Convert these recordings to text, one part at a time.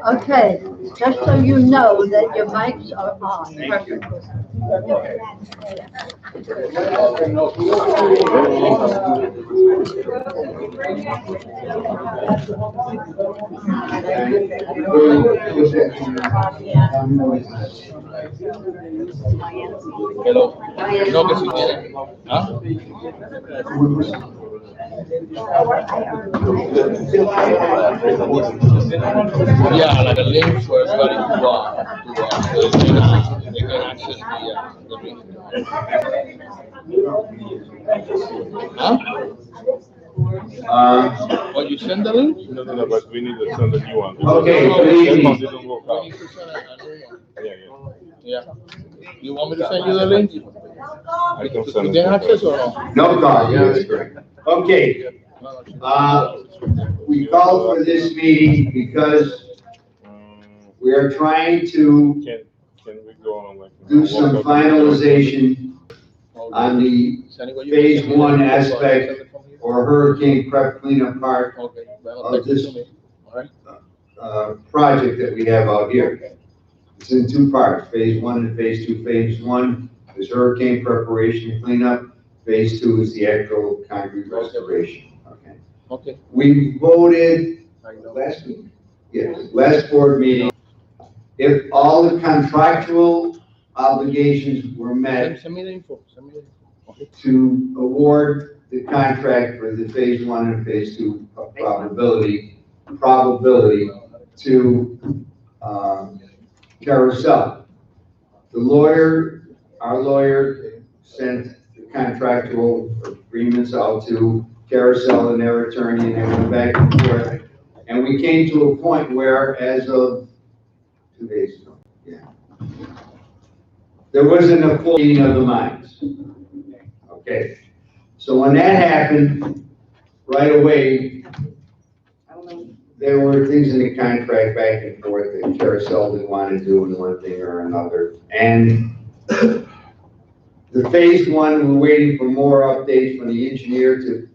Okay, just so you know that your mics are on. Thank you. Hello. No, que si quiere. ¿Ah? Yeah, like a link for everybody they can access the link. Huh? Well, you send the link? No, but we need to send a new one. Okay, good This one evening. didn't work We out. need to send a new one. Yeah. Yeah. You want me to send you the link? I can You send can it. access or no? No card, yes, correct. Okay, we called for this meeting because we are trying to Can we go on like? do some finalization on the phase one aspect or hurricane prep cleanup part Okay. Well, of text it this to me. All right. project that we have out here. It's in two parts, phase one and phase two. Phase one is hurricane preparation and cleanup. Phase two is the actual concrete restoration. Okay. Okay. We voted last week, yes, last board meeting, if all the contractual obligations were met, Send me the info. Send me the info. Okay. to award the contract for the phase one and phase two of probability to, Carousel. The lawyer, our lawyer sent the contractual agreements out to Carousel and their attorney, and they went back and forth. And we came to a point where, as of 2 days ago, there wasn't a full meeting of the minds. Okay, so when that happened, right away, there were things in the contract back and forth that Carousel didn't want to do in one thing or another. And the phase one, we're waiting for more updates from the engineer to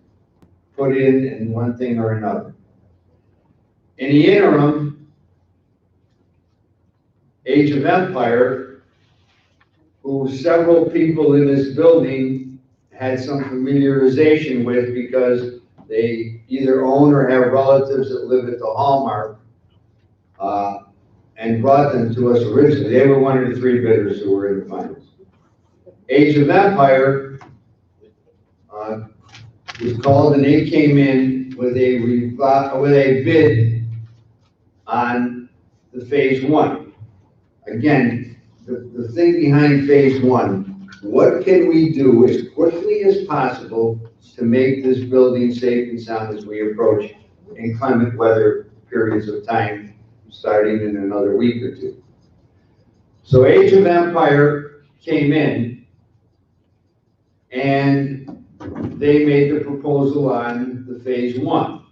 put in one thing or another. In the interim, Age of Empire, who several people in this building had some familiarization with because they either own or have relatives that live at the Hallmark, and brought them to us originally. They were one of the three bidders who were in the finals. Age of Empire was called, and they came in with a bid on the phase one. Again, the thing behind phase one, what can we do as quickly as possible to make this building safe and sound as we approach inclement weather periods of time, starting in another week or two? So Age of Empire came in and they made the proposal on the phase one.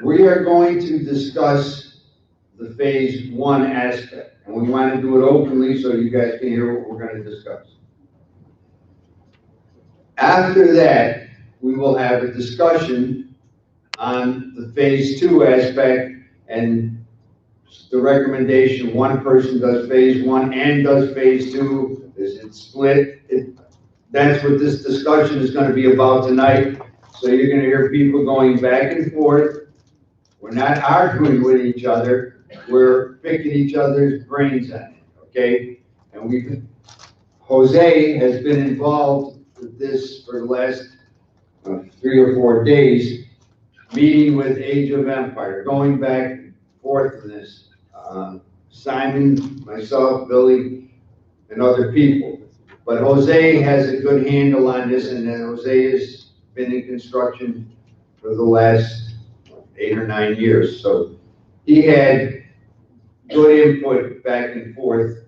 We are going to discuss the phase one aspect, and we want to do it openly so you guys can hear what we're going to discuss. After that, we will have a discussion on the phase two aspect, and the recommendation, one person does phase one and does phase two. Is it split? That's what this discussion is going to be about tonight. So you're going to hear people going back and forth. We're not arguing with each other. We're picking each other's brains on it, okay? And Jose has been involved with this for the last 3 or 4 days, meeting with Age of Empire, going back and forth in this. Simon, myself, Billy, and other people. But Jose has a good handle on this, and Jose has been in construction for the last 8 or 9 years. So he had good input back and forth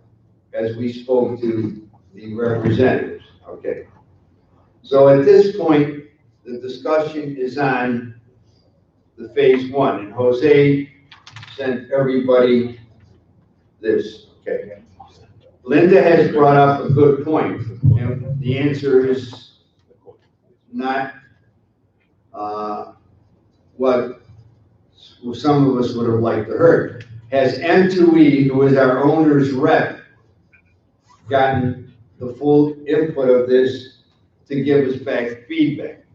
as we spoke to the representatives, okay? So at this point, the discussion is on the phase one, and Jose sent everybody this, okay? Linda has brought up a good point, and the answer is not what some of us would have liked to heard. Has M2E, who is our owner's rep, gotten the full input of this to give us back feedback?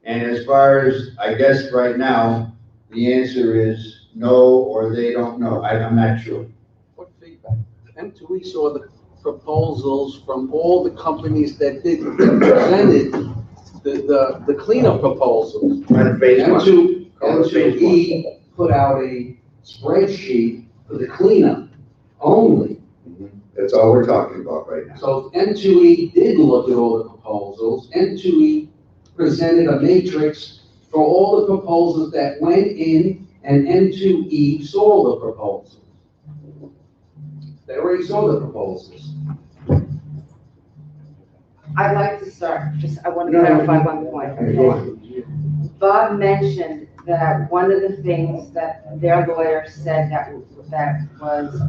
And as far as, I guess right now, the answer is no, or they don't know. I'm not sure. What feedback? M2E saw the proposals from all the companies that presented the cleanup proposals. On phase one. M2E put out a spreadsheet for the cleanup only. That's all we're talking about right now. So M2E did look at all the proposals. M2E presented a matrix for all the proposals that went in, and M2E saw the proposals. They already saw the proposals. I'd like to start, I want to clarify one point. Okay. Bob mentioned that one of the things that their lawyer said that was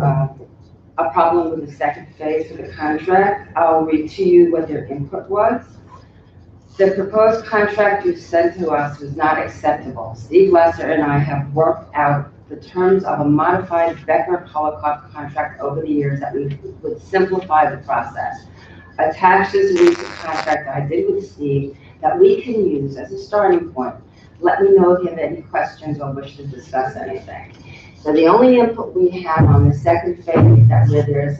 a problem with the second phase of the contract. I'll read to you what their input was. The proposed contract you sent to us was not acceptable. Steve Lesser and I have worked out the terms of a modified Becker-Polikoff contract over the years that would simplify the process. Attached is a recent contract I did with Steve that we can use as a starting point. Let me know if you have any questions or wish to discuss anything. So the only input we have on the second phase is that where there's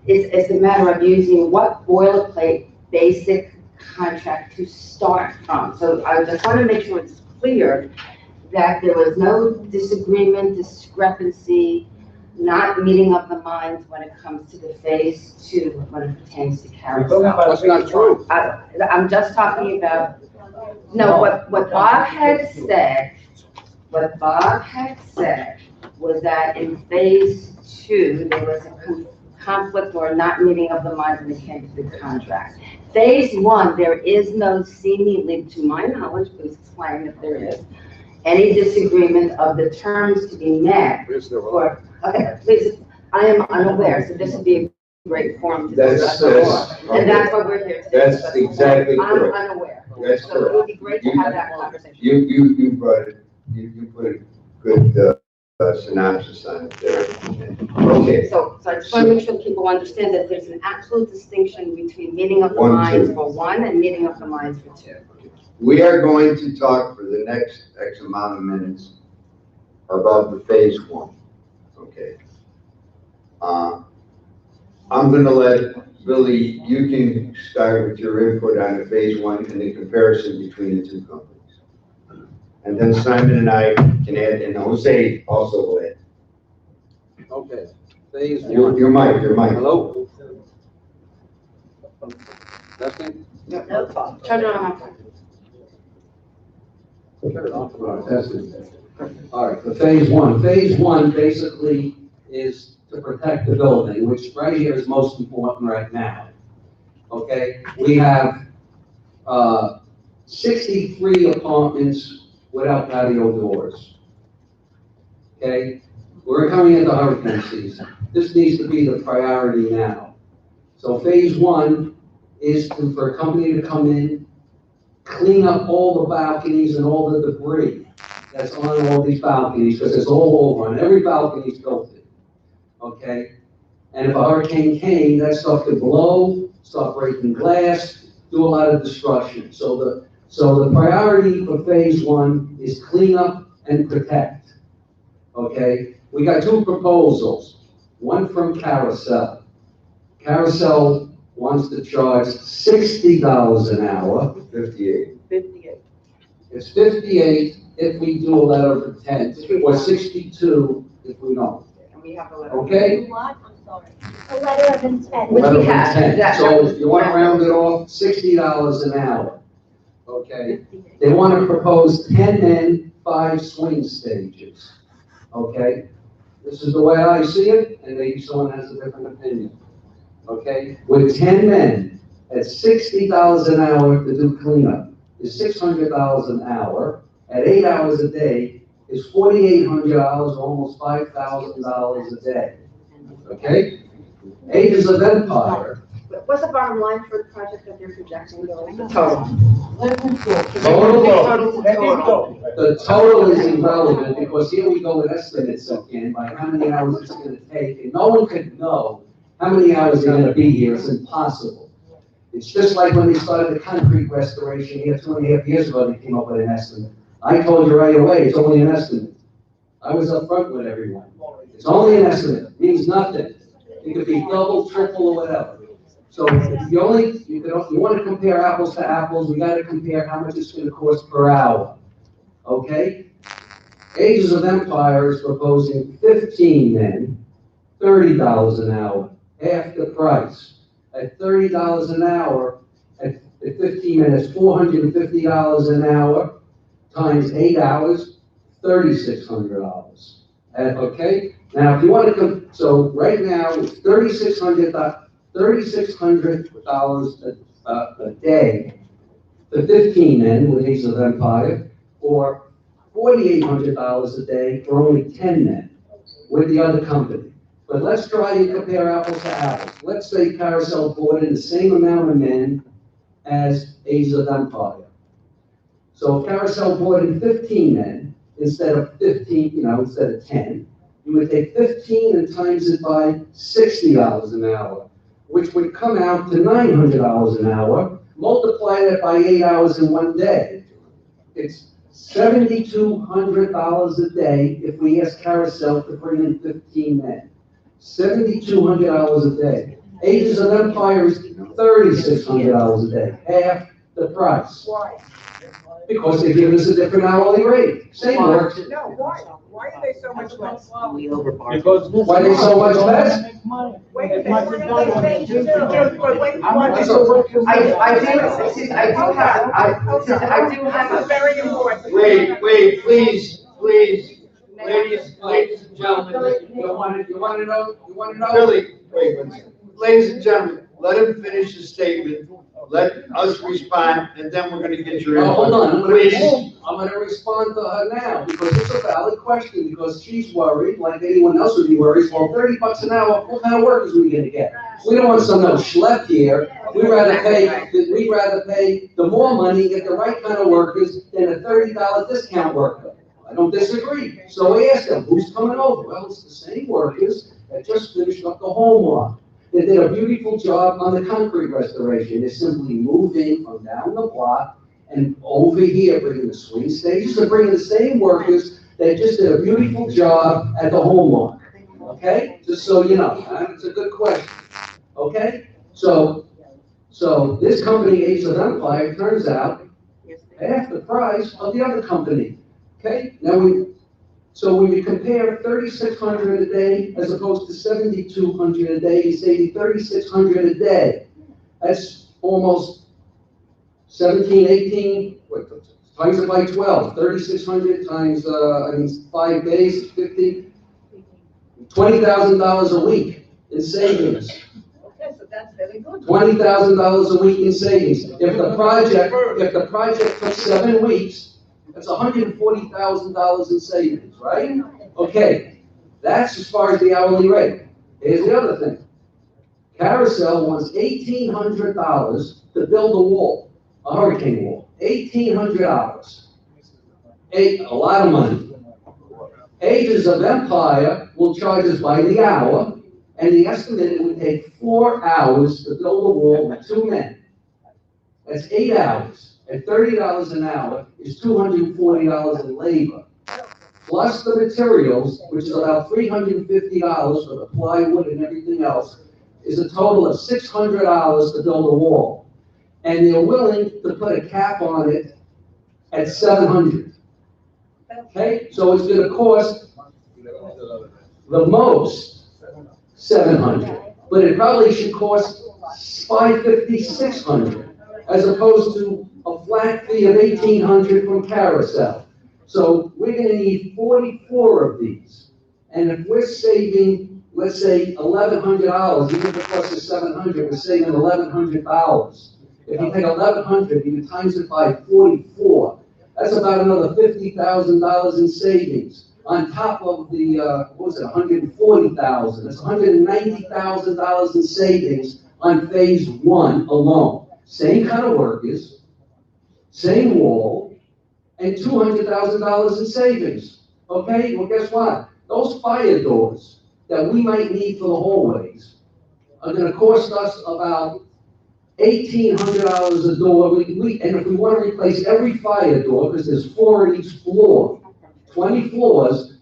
it's a matter of using what boilerplate basic contract to start from. So I just want to make sure it's clear that there was no disagreement, discrepancy, not meeting of the minds when it comes to the phase two, when it pertains to Carousel. That's not true. I'm just talking about, no, what Bob had said, was that in phase two, there was a conflict or not meeting of the minds when it came to the contract. Phase one, there is no seemingly, to my knowledge, please explain if there is, any disagreement of the terms to be met. For, okay, please, I am unaware, so this would be a great forum to discuss the law. And that's what we're here to discuss. That's exactly I'm correct. unaware. That's So it would be great to have that conversation. You brought it, you put a good synopsis on it there. Okay. So I just want to make sure people understand that there's an absolute distinction between meeting of the One, minds two. for one and meeting of the minds for two. We are going to talk for the next X amount of minutes about the phase one, okay? I'm gonna let Billy, you can start with your input on the phase one and the comparison between the two companies. And then Simon and I can add, and Jose also will add. Okay, phase Your one. mic. Hello? Testing? Turn it on. All right, for phase one basically is to protect the building, which right here is most important right now. Okay, we have 63 apartments without patio doors. Okay, we're coming into hurricane season. This needs to be the priority now. So phase one is for a company to come in, clean up all the balconies and all the debris that's on all these balconies, because it's all over, and every balcony is filthy, okay? And if a hurricane came, that stuff could blow, start breaking glass, do a lot of destruction. So the priority for phase one is clean up and protect, okay? We got two proposals, one from Carousel. Carousel wants to charge $60 an hour. 58. It's 58 if we do a letter of intent, or 62 if we don't. And we have a letter. Okay? What? I'm sorry. A letter of intent. Which Letter we of have. intent. That So was- if you want to round it off, $60 an hour. Okay? They want to propose 10 men, 5 swing stages. Okay? This is the way I see it, and maybe someone has a different opinion. Okay? With 10 men at $60 an hour to do cleanup is $600 an hour. At 8 hours a day is $4,800, almost $5,000 a day. Okay? Ages of Empire what's the bottom line for the project that they're projecting, Bill? The Total, total. the total is irrelevant, because here we go with estimates again, by how many hours it's gonna take, and no one could know how many hours they're gonna be here, it's impossible. It's just like when they started the concrete restoration here 2.5 years ago, they came up with an estimate. I told you right away, it's only an estimate. I was upfront with everyone. It's only an estimate, it means nothing. It could be double, triple, or whatever. So you want to compare apples to apples, we gotta compare how much it's gonna cost per hour, okay? Ages of Empire is proposing 15 men, $30 an hour, half the price. At $30 an hour, at 15 minutes, $450 an hour, times 8 hours, $3,600. Okay? Now, if you want to come, so right now, it's $3,600 a day for 15 men with Ages of Empire, or $4,800 a day for only 10 men with the other company. But let's try and compare apples to apples. Let's say Carousel brought in the same amount of men as Ages of Empire. So if Carousel brought in 15 men instead of 10, you would take 15 and times it by $60 an hour, which would come out to $900 an hour. Multiply that by 8 hours in one day. It's $7,200 a day if we ask Carousel to bring in 15 men. $7,200 a day. Ages of Empire is $3,600 a day, half the price. Why? Because they give us a different hourly rate. Same work. No, why? Why are they so much less? Because. Why they so much less? Wait, they want to pay phase two. Wait, I do have This is very important. Wait, please, ladies and gentlemen, You want to know? Billy, wait, ladies and gentlemen, let him finish his statement, let us respond, and then we're gonna get your Oh, hold on, input. Please. I'm gonna respond to her now, because it's a valid question, because she's worried, like anyone else would be worried, well, $30 an hour, what kind of workers are we gonna get? We don't want some no schlep here, we'd rather pay the more money, get the right kind of workers, than a $30 discount worker. I don't disagree, so we asked them, who's coming over? Well, it's the same workers that just finished up the home lot. They did a beautiful job on the concrete restoration. They simply moved in from down the block and over here, bringing the swing stages, they're bringing the same workers that just did a beautiful job at the home lot. Okay? Just so you know, it's a good question. Okay? So this company, Ages of Empire, turns out half the price of the other company. Okay? Now so when you compare $3,600 a day as opposed to $7,200 a day, you say $3,600 a day. That's almost 17, 18, times it by 12. 3,600 times, 5 days, 50, $20,000 a week in savings. Okay, so that's very good. $20,000 a week in savings. If the project took 7 weeks, that's $140,000 in savings, right? Okay, that's as far as the hourly rate. Here's the other thing. Carousel wants $1,800 to build a wall, a hurricane wall. $1,800. A lot of money. Ages of Empire will charge us by the hour, and the estimate it would take 4 hours to build a wall with 2 men. That's 8 hours. At $30 an hour is $240 in labor. Plus the materials, which is about $350 for the plywood and everything else, is a total of $600 to build a wall. And they're willing to put a cap on it at $700. Okay, so it's gonna cost the most $700, but it probably should cost $550, $600, as opposed to a flat fee of $1,800 from Carousel. So we're gonna need 44 of these. And if we're saving, let's say $1,100, even if the cost is $700, we're saving $1,100. If you take $1,100, you times it by 44, that's about another $50,000 in savings. On top of the, $140,000, that's $190,000 in savings on phase one alone. Same kind of workers, same wall, and $200,000 in savings. Okay, well, guess what? Those fire doors that we might need for the hallways are gonna cost us about $1,800 a door. And if we wanna replace every fire door, because there's 4 in each floor, 20 floors,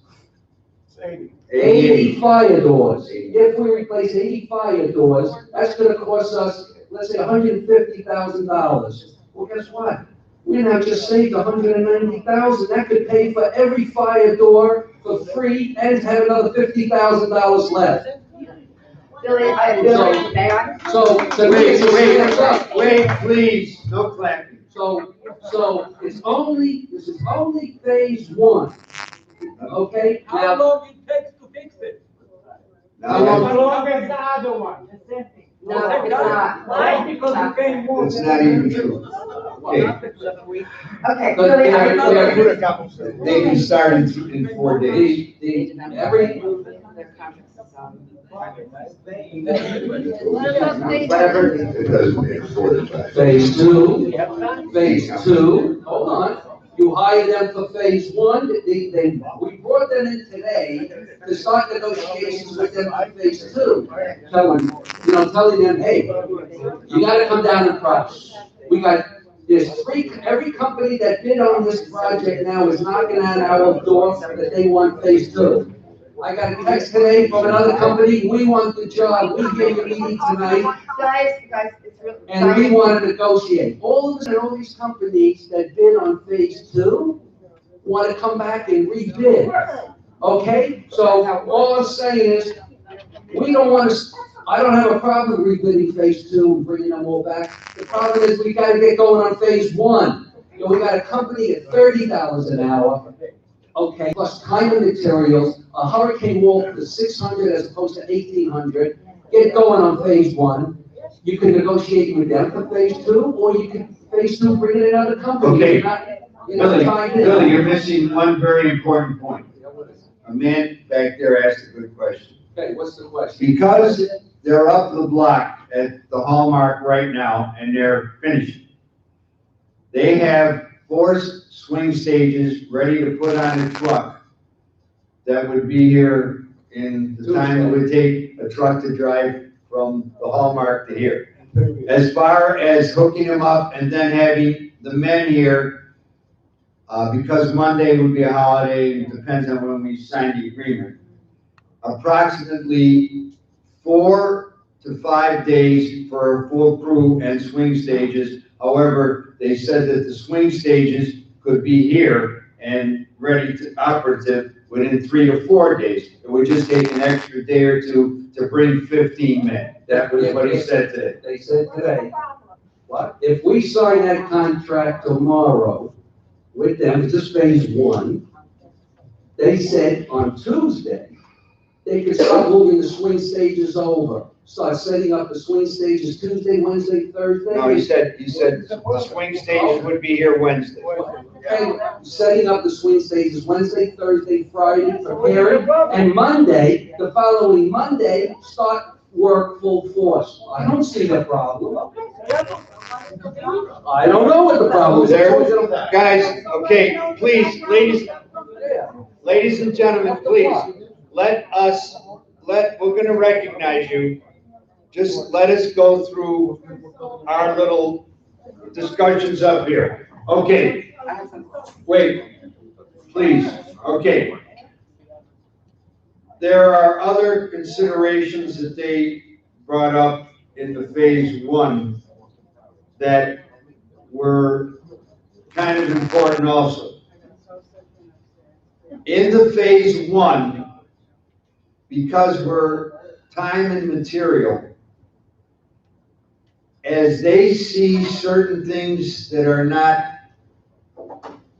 80 fire doors. If we replace 80 fire doors, that's gonna cost us, let's say, $150,000. Well, guess what? We now just saved $190,000. That could pay for every fire door for free and have another $50,000 left. Billy, may I? So, Wait, please, no clapping. So this is only phase one. Okay? How Now, long it takes to fix it? Now, How long is the other one? No, it's not. Why? Because you pay more. it's not even true. Okay, Okay, But Billy, they're- I they're- Put a couple. they can start in 4 days. every, Whatever. It doesn't make 45. phase two, hold on. You hire them for phase one, we brought them in today to start negotiations with them for phase two. Telling them, hey, you gotta come down in price. Every company that bid on this project now is knocking on our door that they want phase two. I got a text today from another company, we want the job, we gave a meeting tonight, guys, it's really. and we want to negotiate. All these companies that bid on phase two want to come back and rebid. Okay? So all I'm saying is, we don't want to, I don't have a problem rebidding phase two and bringing them all back. The problem is we got to get going on phase one. We got a company at $30 an hour, okay, plus time and materials, a hurricane wall for $600 as opposed to $1,800. Get going on phase one. You can negotiate with them for phase two, or you can phase two, bring in another company. Okay. You're not tied in. Billy, you're missing one very important point. A man back there asked a good question. Okay, what's the question? Because they're up the block at the Hallmark right now, and they're finishing. They have 4 swing stages ready to put on a truck that would be here in the time it would take a truck to drive from the Hallmark to here. As far as hooking them up and then having the men here, because Monday would be a holiday, it depends on when we sign the agreement, approximately 4 to 5 days for a full crew and swing stages. However, they said that the swing stages could be here and ready to operative within 3 to 4 days. It would just take an extra day or two to bring 15 men. That was what he said today. They said today, what? If we sign that contract tomorrow with them, it's just phase one, they said on Tuesday, they could start moving the swing stages over. Start setting up the swing stages Tuesday, Wednesday, Thursday. No, he said the swing stages would be here Wednesday. Okay, setting up the swing stages Wednesday, Thursday, Friday, preparing, and Monday, the following Monday, start work full force. I don't see the problem. I don't know what the problem is. Guys, okay, please, ladies and gentlemen, please, we're gonna recognize you. Just let us go through our little discussions up here. Okay, wait, please, okay. There are other considerations that they brought up in the phase one that were kind of important also. In the phase one, because we're time and material, as they see certain things that are not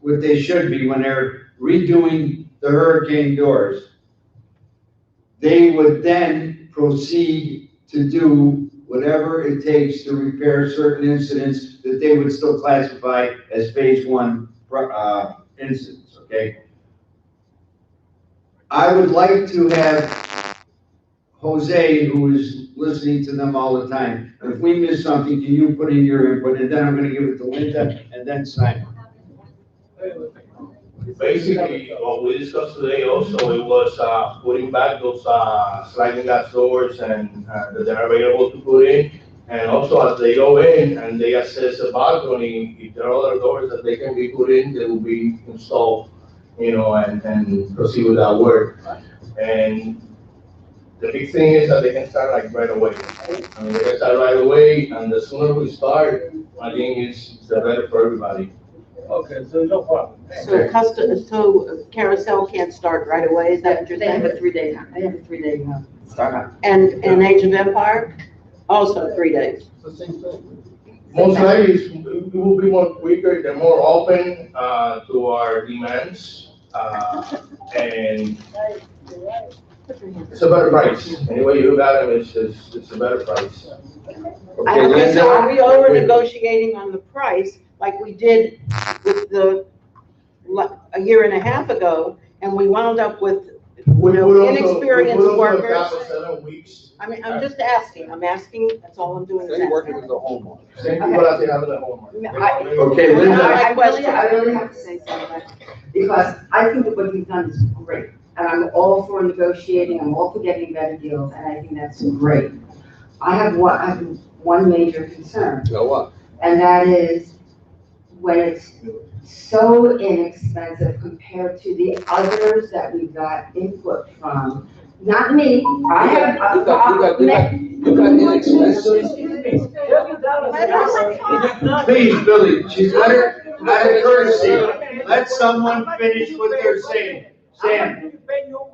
what they should be when they're redoing the hurricane doors, they would then proceed to do whatever it takes to repair certain incidents that they would still classify as phase one incidents, okay? I would like to have Jose, who is listening to them all the time. If we miss something, can you put in your input, and then I'm gonna give it to Linda, and then Simon. Basically, what we discussed today also, it was, putting back those, sliding glass doors and, that they're available to put in. And also, as they go in and they access the balcony, if there are other doors that they can be put in, they will be installed, and proceed with that work. And the big thing is that they can start like right away. I mean, they can start right away, and the sooner we start, I think it's the better for everybody. Okay, so no problem. So Carousel can't start right away, is that what you're They have saying? a 3-day time, they have a 3-day startup. And Age of Empire, also 3 days. Most likely, it will be more quicker, they're more open, to our demands, and it's a better price. Anyway you look at it, it's a better price. I don't think so. Are we over negotiating on the price like we did with a year and a half ago, and we wound up with, inexperienced workers? 7 weeks. I mean, I'm just asking, that's all I'm doing. They working with the homeowner. Same people as they have in the home. Okay, Linda. I really have to say something, because I think that what you've done is great. And I'm all for negotiating, I'm all for getting better deals, and I think that's great. I have one major concern, So what? and that is when it's so inexpensive compared to the others that we got input from. Not me, I have. You got inexpensive. Please, Billy, she's let her courtesy. Let someone finish what they're saying. Sam, chill.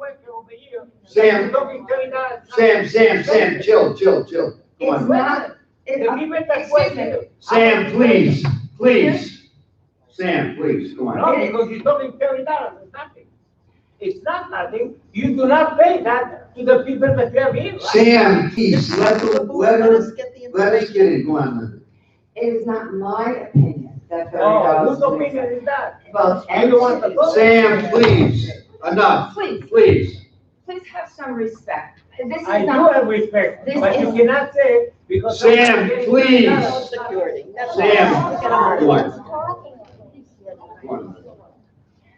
Come It's on. not, excuse me. Sam, please. Sam, please, come No, on. because you're talking $30, it's nothing. It's not nothing. You do not pay that to the people that you have here, right? Sam, please, let us get it, go on, Linda. It is not my opinion that Oh, whose $30 opinion is that? Well, You don't want to go? Sam, please, enough, Please, please. please have some respect. This is I do not, have respect, This but you is- cannot say because. Sam, please. Security. That's all. Sam, Get 'em out. come on. Come on.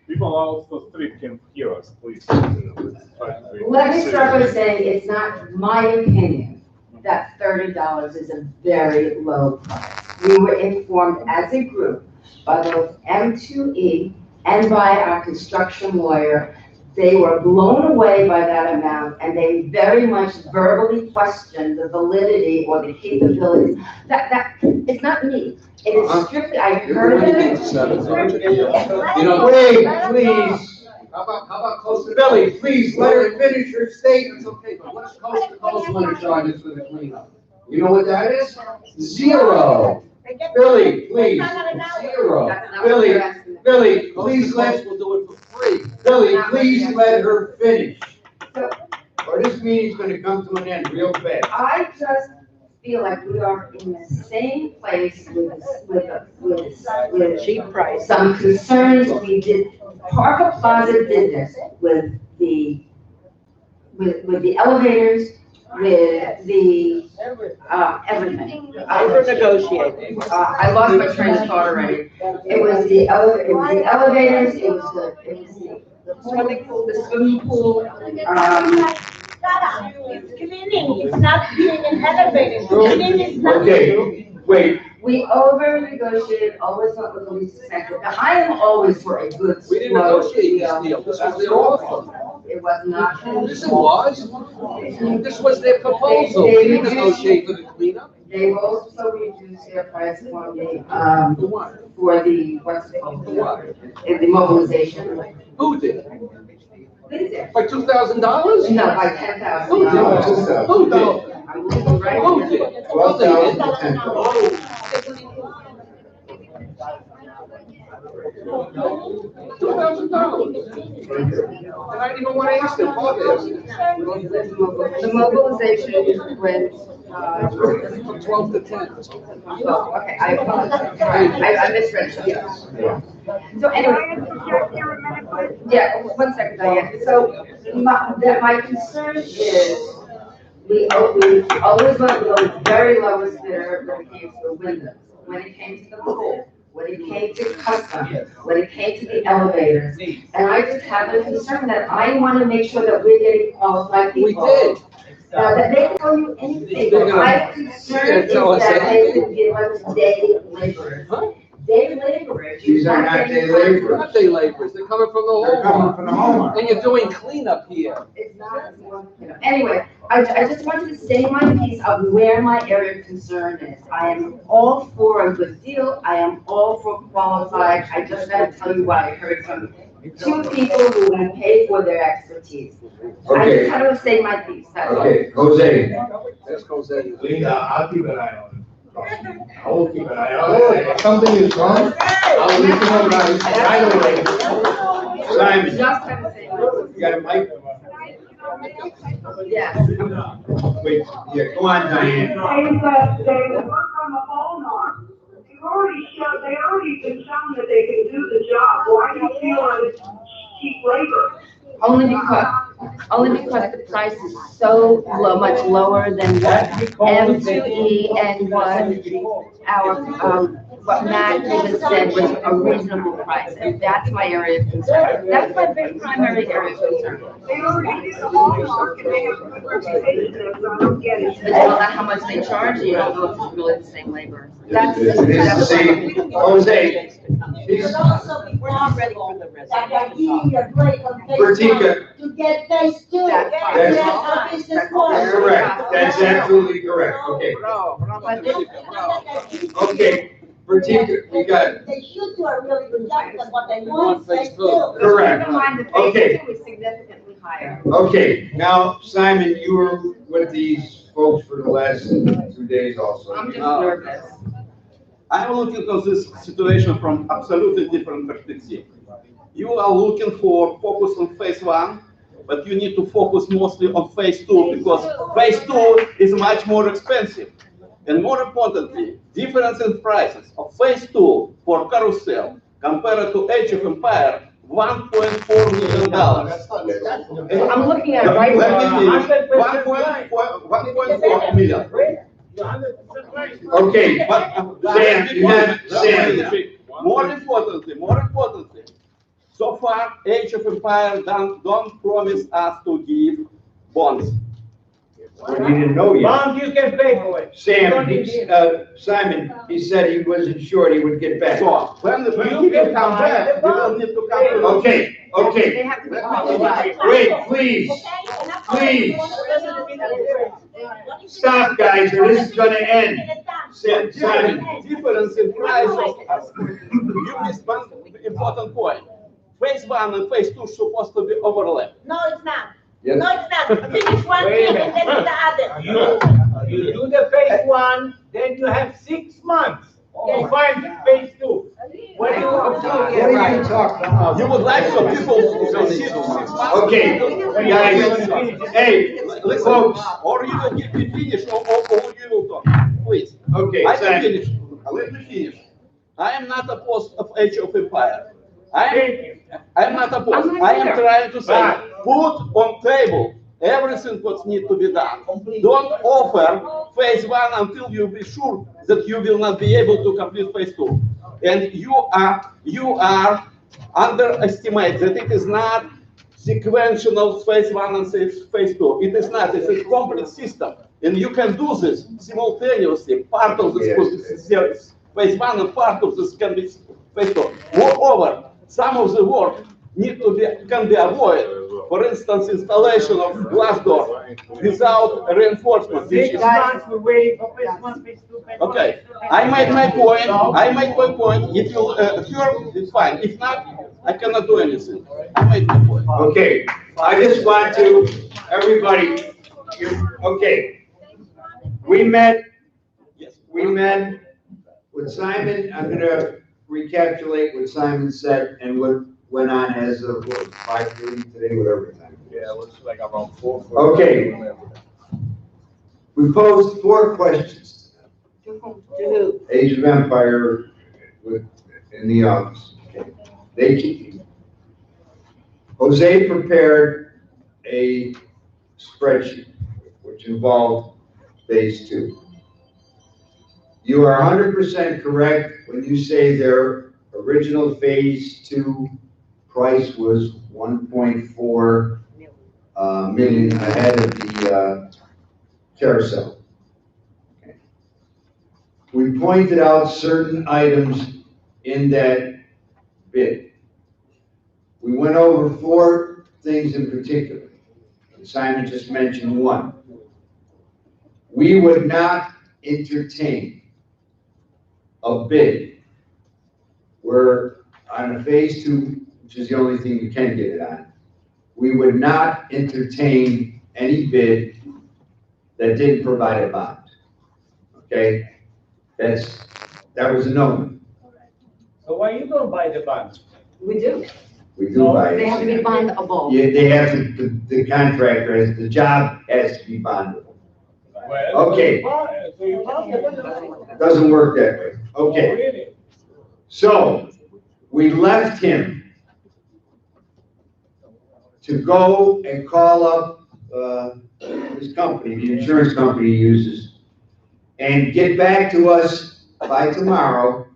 People off the street can hear us, please. let me start by saying it's not my opinion that $30 is a very low price. We were informed as a group by both M2E and by our construction lawyer. They were blown away by that amount, and they very much verbally questioned the validity or the capabilities. It's not me. It is strictly, I heard it. You know, Wait, please. how about close to Billy, please, let her finish her statement. It's okay, but what's coast to coast winter charges for the cleanup? You know what that is? Zero. Billy, please, Zero. That's not what they're asking. Billy, Coast please to let, coast will do it for free. Billy, please let her finish. So, Or this meeting's gonna come to an end real fast. I just feel like we are in the same place with Cheap price. some concerns. We did, Parker Plaza did this with the elevators, with the, everything. Over negotiating. I lost my train of thought already. It was the elevators, it was the swimming pool, Shut up. It's cleaning, it's not being an elevator. Cleaning is not. Okay, wait, we over negotiated, always thought with the least expensive. Now, I am always for a good. We didn't negotiate this deal, this was their offer. It was not. This was, this was their proposal, we didn't negotiate for the cleanup. They also reduced their price for the, For what? for the, what's it called? For what? The mobilization. Who did? Who did? By $2,000? No, by $10,000. Who did? Who did? I'm looking right Who here. did? $2,000. And I didn't even want to ask them, Bob asked them. The mobilization went, From 12 to 10. oh, okay, I apologize. I misread something. So anyway. Yeah, 1 second, Diane. So my concern is we always went with the very lowest bidder when it came to the windows, when it came to the pool, when it came to custom, when it came to the elevators. And I just have a concern that I want to make sure that we're getting qualified We people. did. That they can tell you anything, They're but gonna- my concern is tell us that they anything. can give us day laborers. Day laborers. These are not day laborers. They're not day laborers, they're coming from the They're coming home. from the homeowner. And you're doing cleanup here. It's not, anyway, I just wanted to say my piece of where my area of concern is. I am all for a good deal, I am all for qualified, I just gotta tell you what I heard from two people who will pay for their expertise. I Okay. just had to say my piece, that's all. Okay, Jose, That's Jose. Linda, I'll keep an eye on it. I will keep an eye on Oh, it. if something is wrong, I'll let you know right away. Simon, Just had to say my piece. you got a mic? Yeah. Wait, yeah, go on, Diane. They work on the phone arm. They already been shown that they can do the job. Why do you feel it's cheap labor? Only because the price is so low, much lower than what M2E and what Matt even said was a reasonable price, and that's my area of concern. That's my very primary area of concern. They already did the hallmark and they have a good reputation, so I don't get it. But you don't know how much they charge, you don't know if it's really the same labor. That's, It is the same, Jose, It's also possible that they're giving you a break on phase Vertica. one to get phase two. That's And fine. that's a business model. correct, that's absolutely correct, okay. Okay, Vertica, we got it. They should do a really good job, because what they want is phase two. Correct. Never mind, the Okay. phase two is significantly higher. Okay, now, Simon, you were with these folks for the last 2 days also. I'm just nervous. I am looking at this situation from absolutely different perspective. You are looking for focus on phase one, but you need to focus mostly on phase two, because phase two is much more expensive. And more importantly, difference in prices of phase two for Carousel compared to Age of Empire, $1.4 million. I'm looking at it right Let now. me finish. 1.4 million. You're 100% right. Okay, But Sam, you have, Sam, more importantly, so far, Age of Empire don't promise us to give bonds. well, you didn't know yet. Bond, you can pay for it. Sam, Simon, he said he wasn't sure he would get back. So when he will come back, we will need to come to. Okay, They okay, have to be qualified. wait, please, please, stop, guys, or this is gonna end. Simon, Difference in price of, you missed one important point. Phase one and phase two supposed to be overlap. No, it's not. Yes. No, it's not. Finish one Wait a thing and then do the other. You do the phase one, then you have 6 months to find phase two. What do you want to do? What are you talking about? You would like so people will see 6 months? okay, guys, hey, folks, Or you will give me finish, or you will talk, please. okay, I can Simon, finish. Let me finish. I am not opposed of Age of Empire. I am not opposed. I'm not I am either. trying to say, put on table everything what needs to be done. Don't offer phase one until you be sure that you will not be able to complete phase two. And you are underestimate that it is not sequential phase one and phase two. It is not. It's a complete system, and you can do this simultaneously. Part of this phase one and part of this can be phase two. Moreover, some of the work can be avoided. For instance, installation of glass door without reinforcement. Which 6 is, months we wait for phase one, phase two, phase one. okay, I made my point. I made my point. If you hear, it's fine. If not, I cannot do anything. I made my point. okay, I just want to, everybody, okay. We met with Simon, I'm gonna recapitulate what Simon said and what went on as of 5:30 today, whatever time. Yeah, it looks like around 4. Okay. We posed 4 questions. To who? Age of Empire in the office. Okay. Jose prepared a spreadsheet, which which involved phase two. You are 100% correct when you say their original phase two price was 1.4 million ahead of the carousel. Okay. We pointed out certain items in that bid. We went over 4 things in particular. Simon just mentioned one. We would not entertain a bid where on a phase two, which is the only thing you can get it on, we would not entertain any bid that didn't provide a bond. Okay? That was a no. So why you don't buy the bonds? We do. We do buy it. They have to be bondable. Yeah, they have to, the contractor has, the job has to be bondable. Okay. So you bond it. It doesn't work that way. Oh, Okay, really? so we left him to go and call up, his company, the insurance company he uses, and get back to us by tomorrow,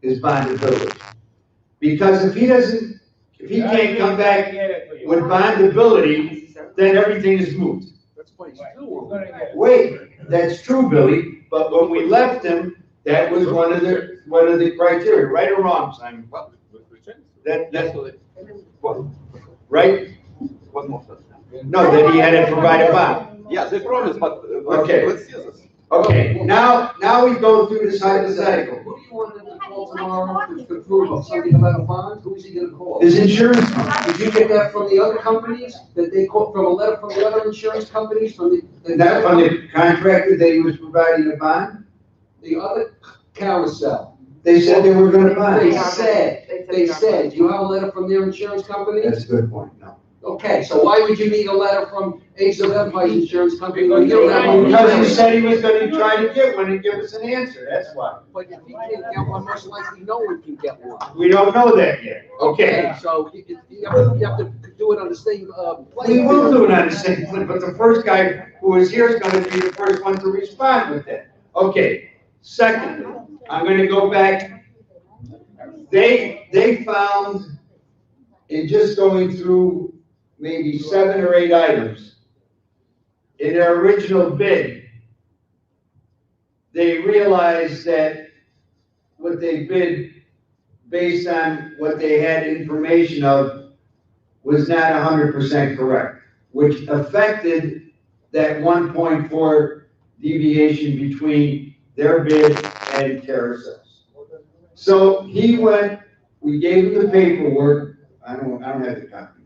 his bondability. Because if he can't come back with bondability, then everything is moot. Wait, that's true, Billy, but when we left him, that was one of the criteria, right or wrong, Simon? That's what, right? What more? No, that he had to provide a bond. Yeah, they promised, but Okay. let's see this. Okay, now we go through this hypothetical. Who do you want him to call tomorrow to prove something about a bond? Who is he gonna call? His insurance company. Did you get that from the other companies, that they called, from a letter from the other insurance companies, from the? Not from the contractor that he was providing a bond? The other carousel. They said they were gonna buy They it. said, do you have a letter from their insurance company? That's a good point, no. Okay, so why would you need a letter from Ace of Empires Insurance Company when you don't have one? Because he said he was gonna try to get one and give us an answer, that's why. But if he can't get one, most likely no one can get one. We don't know that yet, okay? So you have to do it on the same, We will do it on the same flip, but the first guy who was here is gonna be the first one to respond with that. Okay, secondly, I'm gonna go back. They found, in just going through maybe 7 or 8 items, in their original bid, they realized that what they bid based on what they had information of was not 100% correct, which affected that 1.4 deviation between their bid and Carousel's. So he went, we gave him the paperwork, I don't have the copy,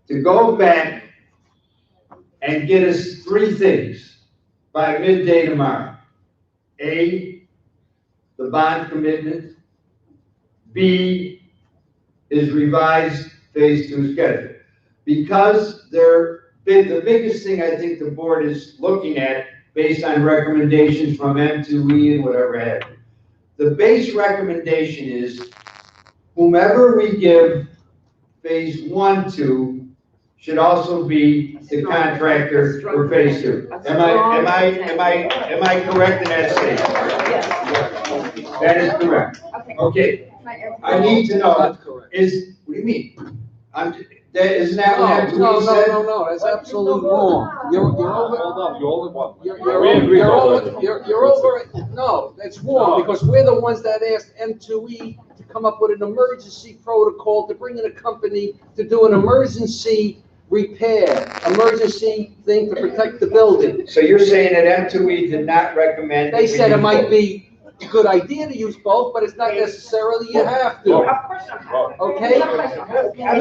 to go back and get us 3 things by midday tomorrow. A, the bond commitment. B, his revised phase 2 schedule. Because the biggest thing I think the board is looking at, based on recommendations from M2E and whatever have you, the base recommendation is whomever we give phase 1 to should also be the contractor for phase 2. Am I correct in that statement? Yes. That is correct. Okay, I need to know, what do you mean? Isn't that what No, M2E said? no, that's absolutely wrong. You're over. Hold on, you only want. You're over, no, that's wrong, because we're the ones that asked M2E to come up with an emergency protocol to bring in a company to do an emergency repair, emergency thing to protect the building. So you're saying that M2E did not recommend? They said it might be a good idea to use both, but it's not necessarily you have to. Okay?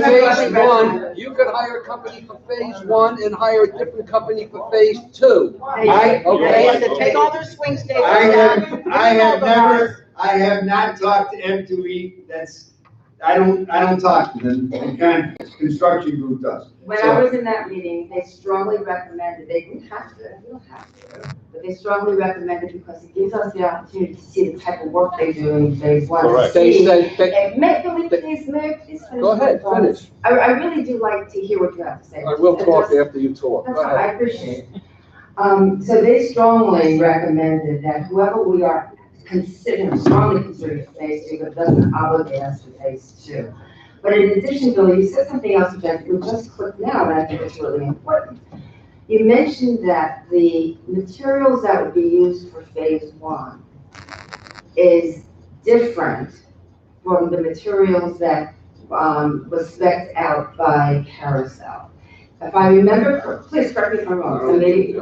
Phase 1, you could hire a company for phase 1 and hire a different company for phase 2. Okay? Take all their swing stations I down. have not talked to M2E, that's I don't talk to them, the construction group does. When I was in that meeting, they strongly recommended, they didn't have to, you don't have to, but they strongly recommended because it gives us the opportunity to see the type of work they do in phase one. Correct. To They see- said, May I please finish? go ahead, finish. I really do like to hear what you have to say. I will And talk just- after you talk. That's Go fine, I ahead. appreciate it. So they strongly recommended that whoever we are considering, strongly considering phase two, but doesn't obligate us to phase two. But in addition, Bill, you said something else which just clicked now, and I think it's really important. You mentioned that the materials that would be used for phase one is different from the materials that was spec'd out by Carousel. If I remember, please correct me if I'm wrong, so maybe,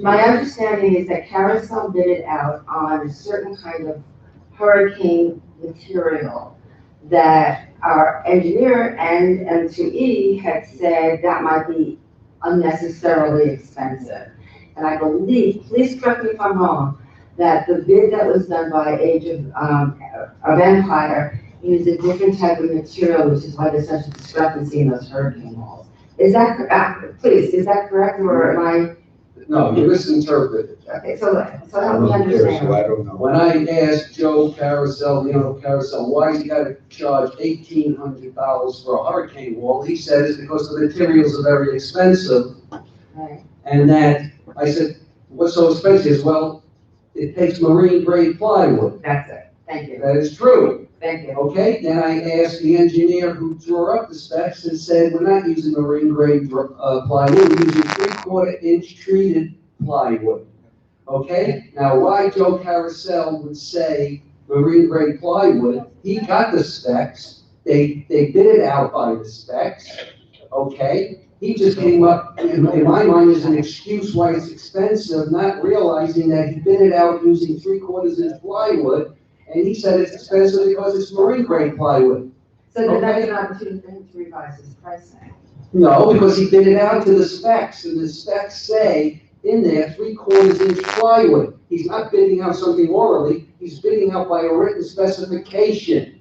my understanding is that Carousel bid it out on a certain kind of hurricane material that our engineer and M2E had said that might be unnecessarily expensive. And I believe, please correct me if I'm wrong, that the bid that was done by Age of Empire used a different type of material, which is why there's such a discrepancy in those hurricane walls. Is that correct? Please, is that correct, or am I? No, you misinterpreted. Okay, so help me understand. I don't know. When I asked Joe Carousel, Leonardo Carousel, why you gotta charge $1,800 for a hurricane wall, he said it's because the materials are very expensive. Right. And that, I said, what's so expensive? Well, it takes marine grade plywood. That's it, thank you, That is true. thank you. Okay, then I asked the engineer who drew up the specs and said, we're not using marine grade plywood, we're using 3/4 inch treated plywood. Okay, now why Joe Carousel would say marine grade plywood, he got the specs, they bid it out by the specs, okay? He just came up, in my mind, as an excuse why it's expensive, not realizing that he bid it out using 3/4 inch plywood, and he said it's expensive because it's marine grade plywood. So then that's Okay. an opportunity for him to revise his pricing. No, because he bid it out to the specs, and the specs say in there 3/4 inch plywood. He's not bidding out something orally, he's bidding out by a written specification.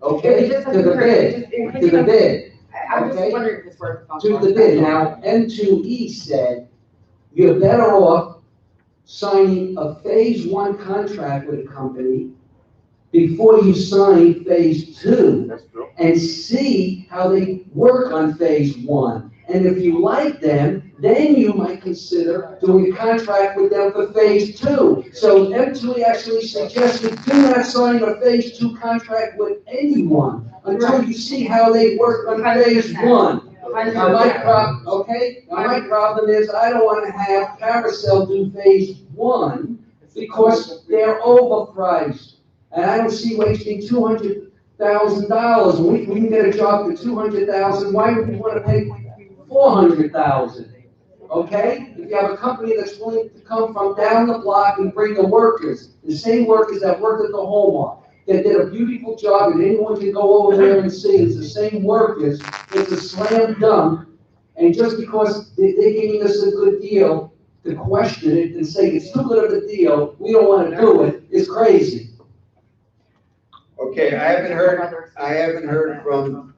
Okay, Just to the bid, to the bid, I'm just Okay. wondering if it's worth. to the bid. Now, M2E said, you're better off signing a phase one contract with a company before you sign phase two. That's true. And see how they work on phase one. And if you like them, then you might consider doing a contract with them for phase two. So M2E actually suggested, do not sign a phase two contract with anyone until you see how they work on phase one. Now, my problem is, I don't wanna have Carousel do phase one because they're overpriced. And I don't see wasting $200,000. We can get a job for $200,000, why would we wanna pay $400,000? Okay? If you have a company that's willing to come from down the block and bring the workers, the same workers that worked at the Hallmark, that did a beautiful job, and anyone can go over there and see, it's the same workers, it's a slam dunk, and just because they're giving us a good deal, to question it and say it's too good of a deal, we don't wanna do it, is crazy. Okay, I haven't heard from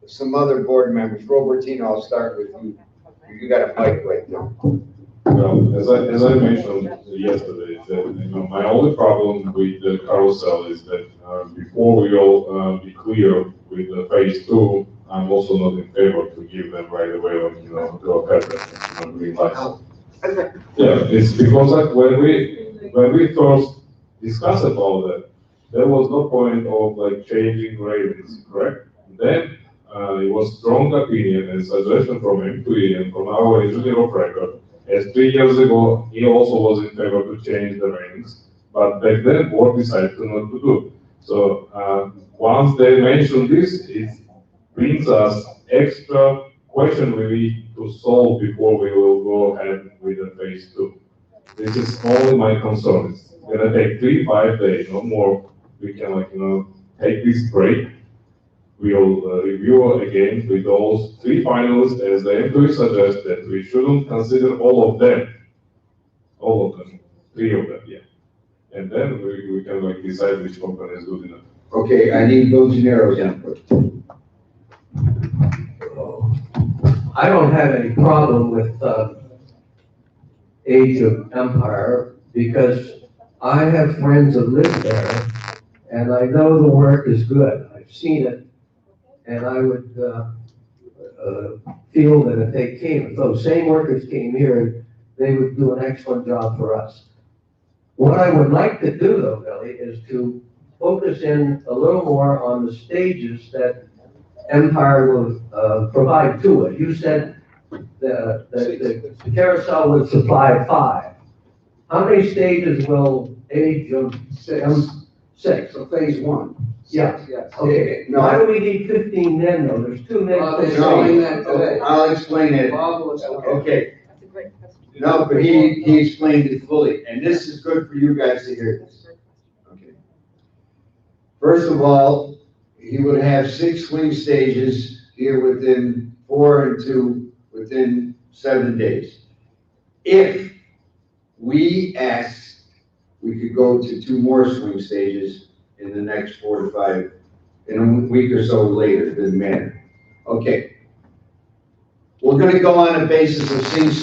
some other board members. Robertino, I'll start with you. You got a mic right there. Well, as I mentioned yesterday, that, my only problem with the Carousel is that, before we all, be clear with the phase two, I'm also not in favor to give them right away, like, to a pattern, green light. Yeah, it's because like when we first discussed about that, there was no point of like changing ratings, correct? Then, it was strong opinion and suggestion from M2E and from our engineer of record. As 3 years ago, he also was in favor to change the ratings, but back then board decided not to do. So, once they mentioned this, it brings us extra question we need to solve before we will go ahead with the phase two. This is only my concern. It's gonna take 3-5 days, no more. We can take this break. We'll review again with those 3 finalists as the M2E suggests that we shouldn't consider all of them, 3 of them, yeah. And then we can decide which company is good enough. Okay, I need Bill Gennaro's input. I don't have any problem with, Age of Empire, because I have friends that live there, and I know the work is good. I've seen it, and I would, feel that if they came, if those same workers came here, they would do an excellent job for us. What I would like to do though, Billy, is to focus in a little more on the stages that Empire will, provide to it. You said the carousel would supply 5. How many stages will Age of six? So phase 1. Yeah. Yes. Okay, why do we need 15 men though? There's too many. Bob is showing that today. I'll explain it. Bob will explain. Okay, That's a great question. no, but he explained it fully, and this is good for you guys to hear this. Okay. First of all, he would have 6 swing stages here within 4 and 2, within 7 days. If we asked, we could go to 2 more swing stages in the next 4 to 5, in a week or so later, doesn't matter. Okay. We're gonna go on a basis of 6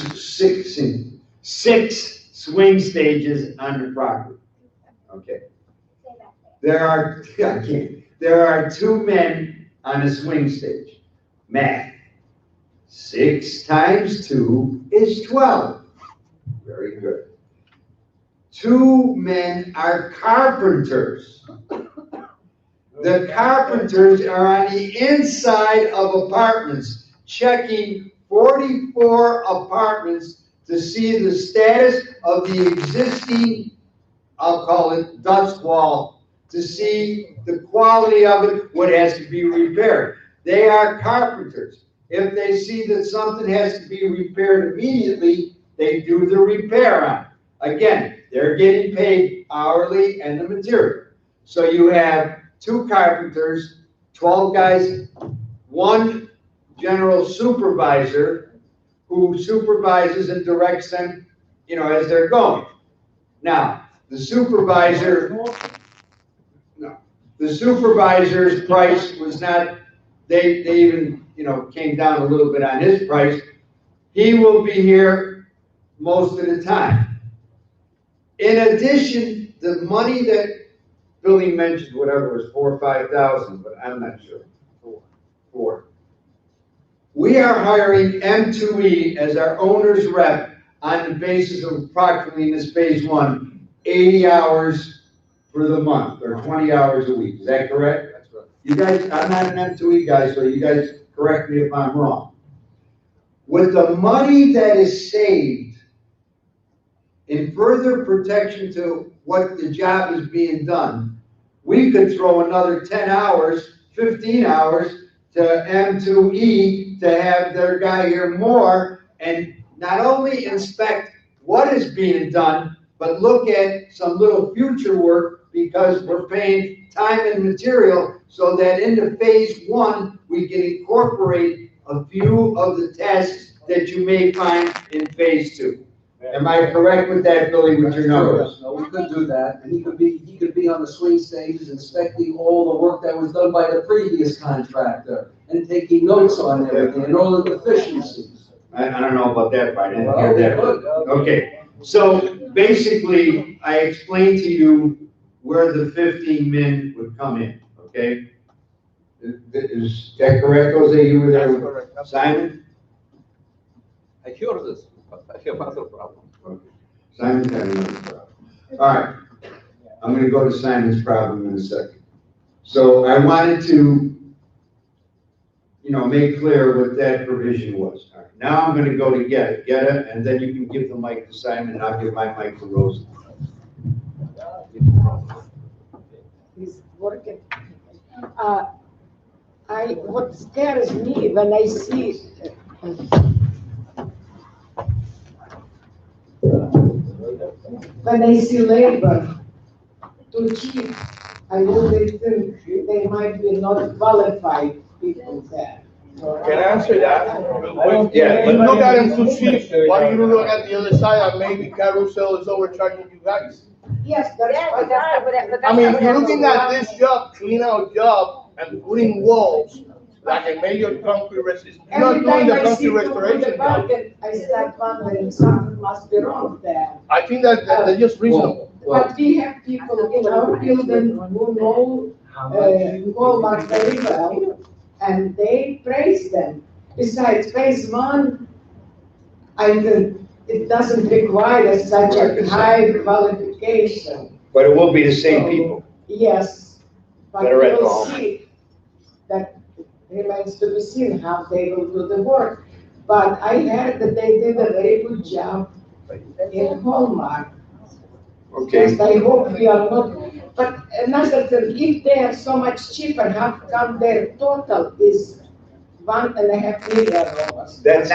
swing stages on the property. Okay. There are 2 men on a swing stage. Math. 6 times 2 is 12. Very good. 2 men are carpenters. The carpenters are on the inside of apartments, checking 44 apartments to see the status of the existing, I'll call it dust wall, to see the quality of it, what has to be repaired. They are carpenters. If they see that something has to be repaired immediately, they do the repair on it. Again, they're getting paid hourly and the material. So you have 2 carpenters, 12 guys, 1 general supervisor who supervises and directs them, as they're going. Now, the supervisor's price was not, they even, came down a little bit on his price. He will be here most of the time. In addition, the money that Billy mentioned, whatever it was, 4,000 or 5,000, but I'm not sure. 4. We are hiring M2E as our owner's rep on the basis of approximately in this phase 1, 80 hours for the month, or 20 hours a week. Is that correct? That's right. You guys, I'm not an M2E guy, so you guys correct me if I'm wrong. With the money that is saved in further protection to what the job is being done, we could throw another 10 hours, 15 hours to M2E to have their guy here more and not only inspect what is being done, but look at some little future work because we're paying time and material so that into phase 1, we can incorporate a few of the tasks that you may find in phase 2. Am I correct with that, Billy, with your numbers? No, we could do that, and he could be on the swing stages inspecting all the work that was done by the previous contractor and taking notes on everything and all the deficiencies. I don't know about that, but I didn't hear that. Okay, so basically, I explained to you where the 15 men would come in, okay? Is that correct, Jose? You were there with Simon? I heard this, but I have other problems. Okay. Simon's got another problem. All right, I'm gonna go to Simon's problem in a second. So I wanted to, make clear what that provision was. All right. Now I'm gonna go to get it, and then you can give the mic to Simon, and I'll give my mic to Rosa. He's working. What scares me when I see labor too cheap, I really think they might be not qualified people there. Can I answer that? Yeah. You look at them too cheap, why do you look at the other side and maybe Carousel is overcharging you guys? Yes, that's Yeah, what. I mean, if you're looking at this job, clean out job and putting walls, like a major concrete resist, you're not Every doing time the I see concrete people on the restoration job. balcony, I start wondering, something must be wrong there. I think that, that's just reasonable. But we have people in our building who know, Walmart very well, and they praise them. Besides, phase one, it doesn't require such a high qualification. But it will be the same people. Yes, but That are at we'll home. see. That remains to be seen how they will do the work. But I heard that they did a very good job in Hallmark. Okay. Just I hope we are not, but another thing, if they are so much cheaper, how come their total is $1.5 million? That's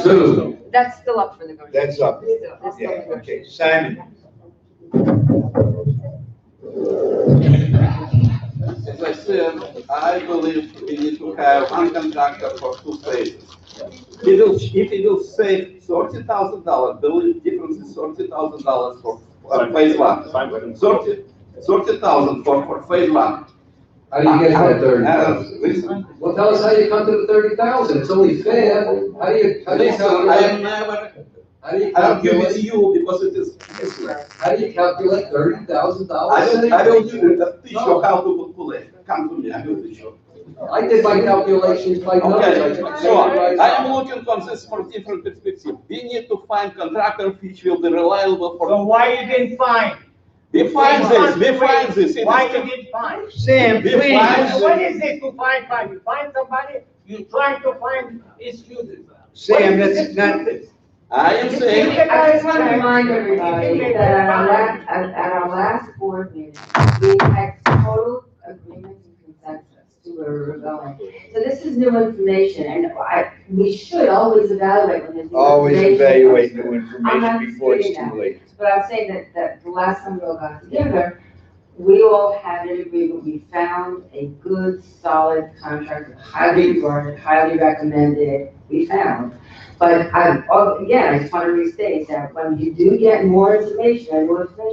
two. That's still up for negotiation. That's up. That's still Yeah, negotiation. okay. Simon? As I said, I believe we need to have one contractor for 2 phases. If he will save $30,000, the only difference is $30,000 for phase one. 30,000 for phase one. How do you get that 30,000? Listen, Well, tell us how you come to the 30,000, it's only fair. How do you listen, I am never, how do you I don't give it to calculate, you because it is useless. how do you calculate $30,000? I will give you teach you how to calculate. Come to me, I will teach you. I did my calculations by numbers. Okay, so I am looking on this from different perspective. We need to find contractor which will be reliable for. So why you didn't find? We find this. It Why is- you didn't find? Sam, We please. find- What is this to find? You find somebody, you trying to find excuses. Sam, What is that's not- excuses? I am saying, I just want to remind everybody that at our last board meeting, we had total agreement and consensus to where we're going. So this is new information, and we should always evaluate when there's new Always information. evaluate new I'm not information before it's disputing too that. late. But I'm saying that the last time we all got together, we all had an agreement, we found a good, solid contractor, highly regarded, highly recommended, we found. But again, I just want to restate that when you do get more information,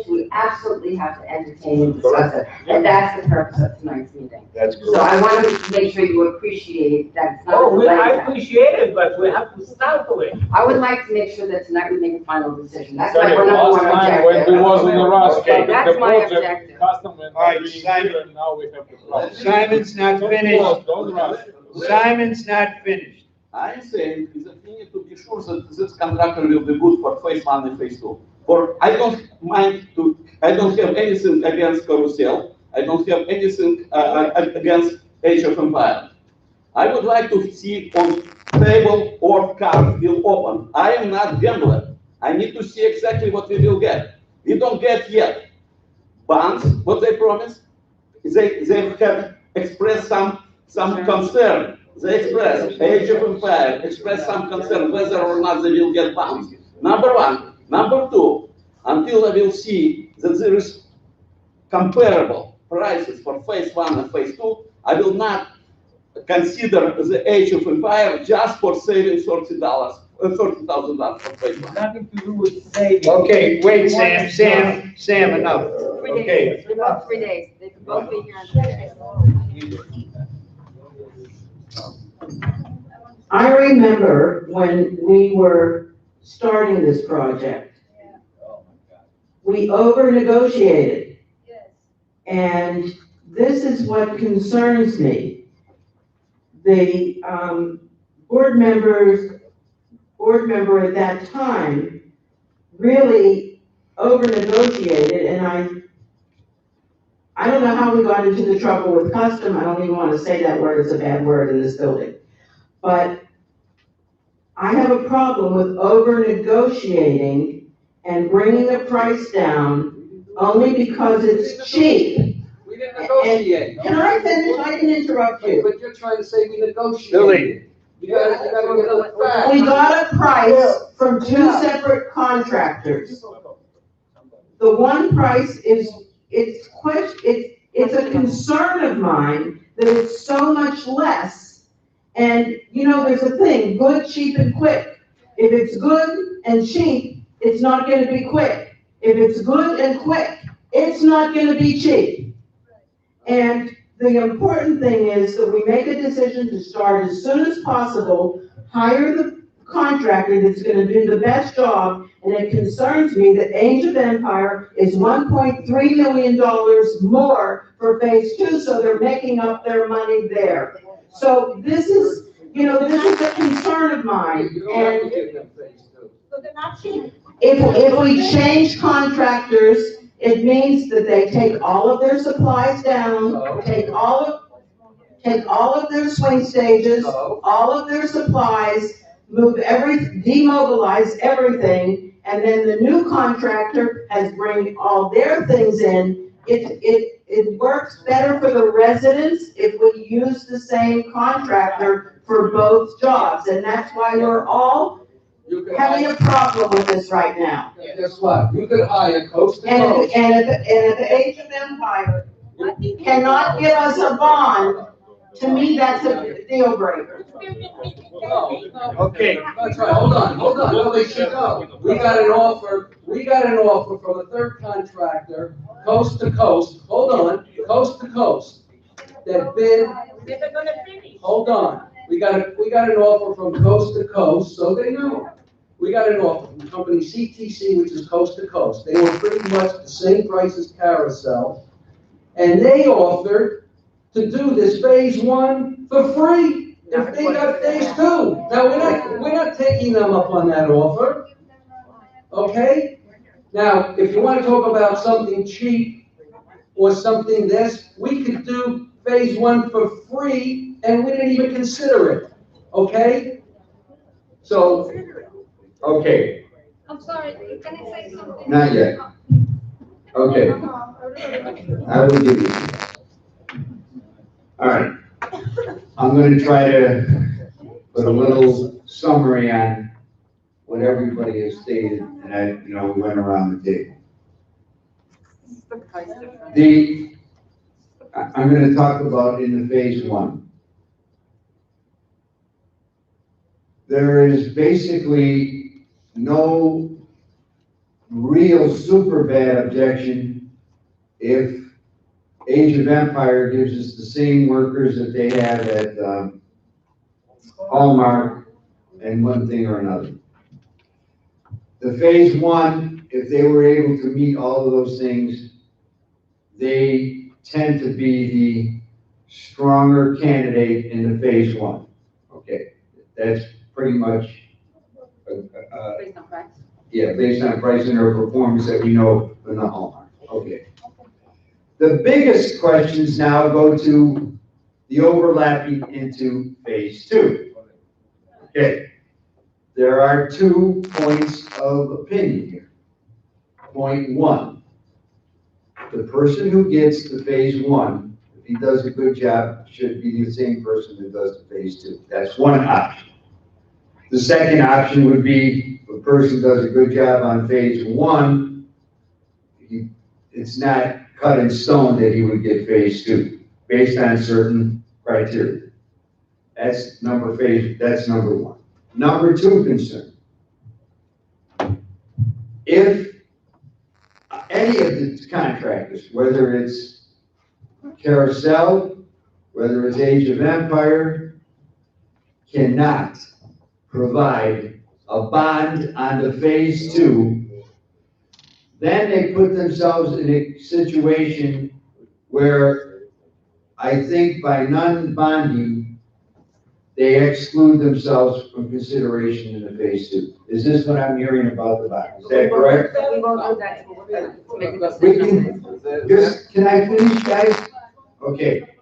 we absolutely have to entertain and discuss it. And that's the purpose of tonight's meeting. That's So I correct. wanted to make sure you appreciate that it's not. Oh, I like that. appreciate it, but we have to start with it. I would like to make sure that tonight we make a final decision. That's my Okay, number one last time when objective. we was in the rush, Okay. started the That's my project, objective. customer All right, not being Simon. here, and now we have the problem. Simon's not finished. Don't rush. Simon's not finished. I am saying is that we need to be sure that this contractor will be good for phase one and phase two. For I don't have anything against Carousel. I don't have anything against Age of Empire. I would like to see on table or card will open. I am not gambler. I need to see exactly what we will get. We don't get yet bonds, what they promised. They have expressed some concern. They express, Age of Empire express some concern whether or not they will get bonds. Number one. Number two, until I will see that there is comparable prices for phase one and phase two, I will not consider the Age of Empire just for saving $30,000 for phase one. Nothing to do with saving. Okay, wait, Sam, enough. 3 Okay. days, we both 3 days, they could both be here in 3 days. I remember when we were starting this project, we over-negotiated. And this is what concerns me. The board member at that time really over-negotiated, and I don't know how we got into the trouble with custom. I don't even want to say that word, it's a bad word in this building. But I have a problem with over-negotiating and bringing the price down only because it's cheap. We didn't negotiate. Can I finish? I didn't interrupt you. But you're trying to say we negotiated. Billy. You gotta get the facts. We got a price from 2 separate contractors. The one price it's a concern of mine that it's so much less. And, you know, there's a thing, good, cheap, and quick. If it's good and cheap, it's not gonna be quick. If it's good and quick, it's not gonna be cheap. And the important thing is that we make a decision to start as soon as possible, hire the contractor that's gonna do the best job, and it concerns me that Age of Empire is $1.3 million more for phase two, so they're making up their money there. So this is, this is a concern of mine, and So they're not cheap. if we change contractors, it means that they take all of their supplies down, take all of their swing stages, all of their supplies, demobilize everything, and then the new contractor has bring all their things in. It works better for the residents if we use the same contractor for both jobs, and that's why we're all having a problem with this right now. Guess what? You could hire coast to And coast. if the Age of Empire cannot give us a bond, to me, that's a deal breaker. Okay, that's right, hold on, no, they should go. We got an offer from a third contractor, coast to coast, hold on, coast to coast. That bid, They're gonna finish. hold on, we got an offer from coast to coast, so they know. We got an offer from company CTC, which is coast to coast. They were pretty much the same price as Carousel. And they offered to do this phase one for free, if they got phase two. Now, we're not taking them up on that offer, okay? Now, if you wanna talk about something cheap or something this, we could do phase one for free and we didn't even consider it, okay? So, Okay, I'm sorry, can I say something? not yet. Okay, I will give you some. All right. I'm gonna try to put a little summary on what everybody has stated, and we went around the table. I'm gonna talk about in the phase one. There is basically no real super bad objection if Age of Empire gives us the same workers that they have at Hallmark and one thing or another. The phase one, if they were able to meet all of those things, they tend to be the stronger candidate in the phase one. Okay, that's pretty much Based on price. yeah, based on price and their performance that we know from the Hallmark. Okay. The biggest questions now go to the overlapping into phase two. Okay. There are 2 points of opinion here. Point one, the person who gets to phase one, if he does a good job, should be the same person that does the phase two. That's one option. The second option would be if a person does a good job on phase one, it's not cut in stone that he would get phase two, based on certain criteria. That's number one. Number two concern. If any of the contractors, whether it's Carousel, whether it's Age of Empire, cannot provide a bond on the phase two, then they put themselves in a situation where I think by non-bonding, they exclude themselves from consideration in the phase two. Is this what I'm hearing about the bond? Is that correct? We won't do that, we're gonna make a We decision. can I finish, guys? Okay,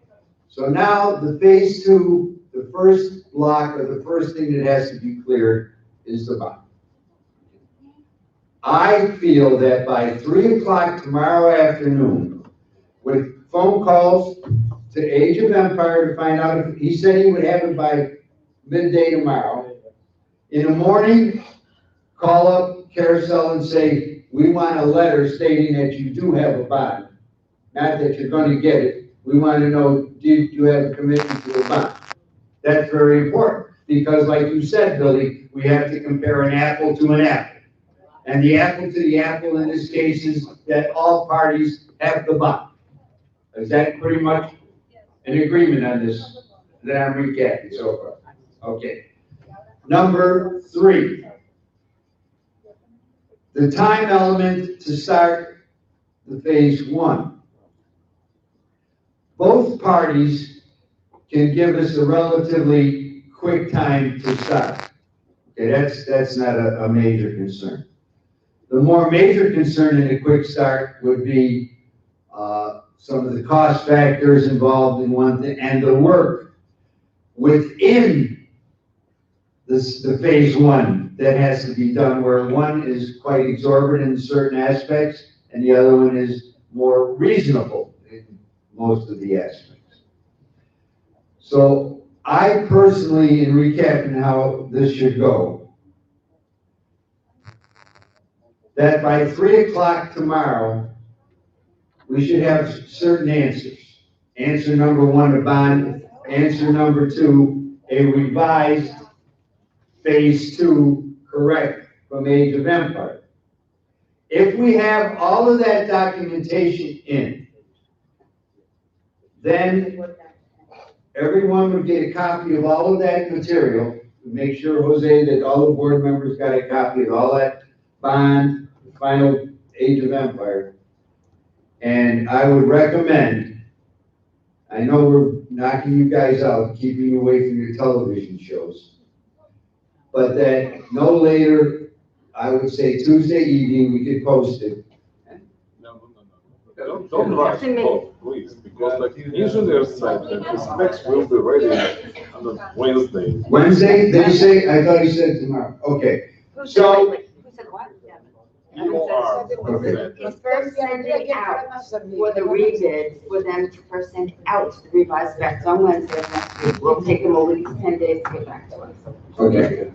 so now the phase two, the first block or the first thing that has to be cleared is the bond. I feel that by 3 o'clock tomorrow afternoon, with phone calls to Age of Empire to find out if, he said he would have it by midday tomorrow. In the morning, call up Carousel and say, we want a letter stating that you do have a bond. Not that you're gonna get it. We want to know, did you have a commitment to a bond? That's very important, because like you said, Billy, we have to compare an apple to an apple. And the apple to the apple in this case is that all parties have the buck. Is that pretty much an agreement on this that I'm recapping so far? Okay. Number 3. The time element to start the phase 1. Both parties can give us a relatively quick time to start. Okay, that's not a major concern. The more major concern in a quick start would be some of the cost factors involved in one thing and the work within the phase 1 that has to be done, where one is quite exorbitant in certain aspects and the other one is more reasonable in most of the aspects. So I personally, in recapping how this should go, that by 3 o'clock tomorrow, we should have certain answers. Answer number 1, a bond. Answer number 2, a revised phase 2 correct from Age of Empire. If we have all of that documentation in, then everyone would get a copy of all of that material. Make sure, Jose, that all the board members got a copy of all that bond, the final Age of Empire. And I would recommend, I know we're knocking you guys out, keeping you away from your television shows, but that no later, I would say Tuesday evening, we could post it. Don't rush, please, because like usually said that the specs will be ready on Wednesday. Wednesday, did you say? I thought you said tomorrow. Okay, so. You are. It's first sending out for the rebid, for them to first send out the revised specs on Wednesday of next week. We'll take them over these 10 days to get back to us. Okay.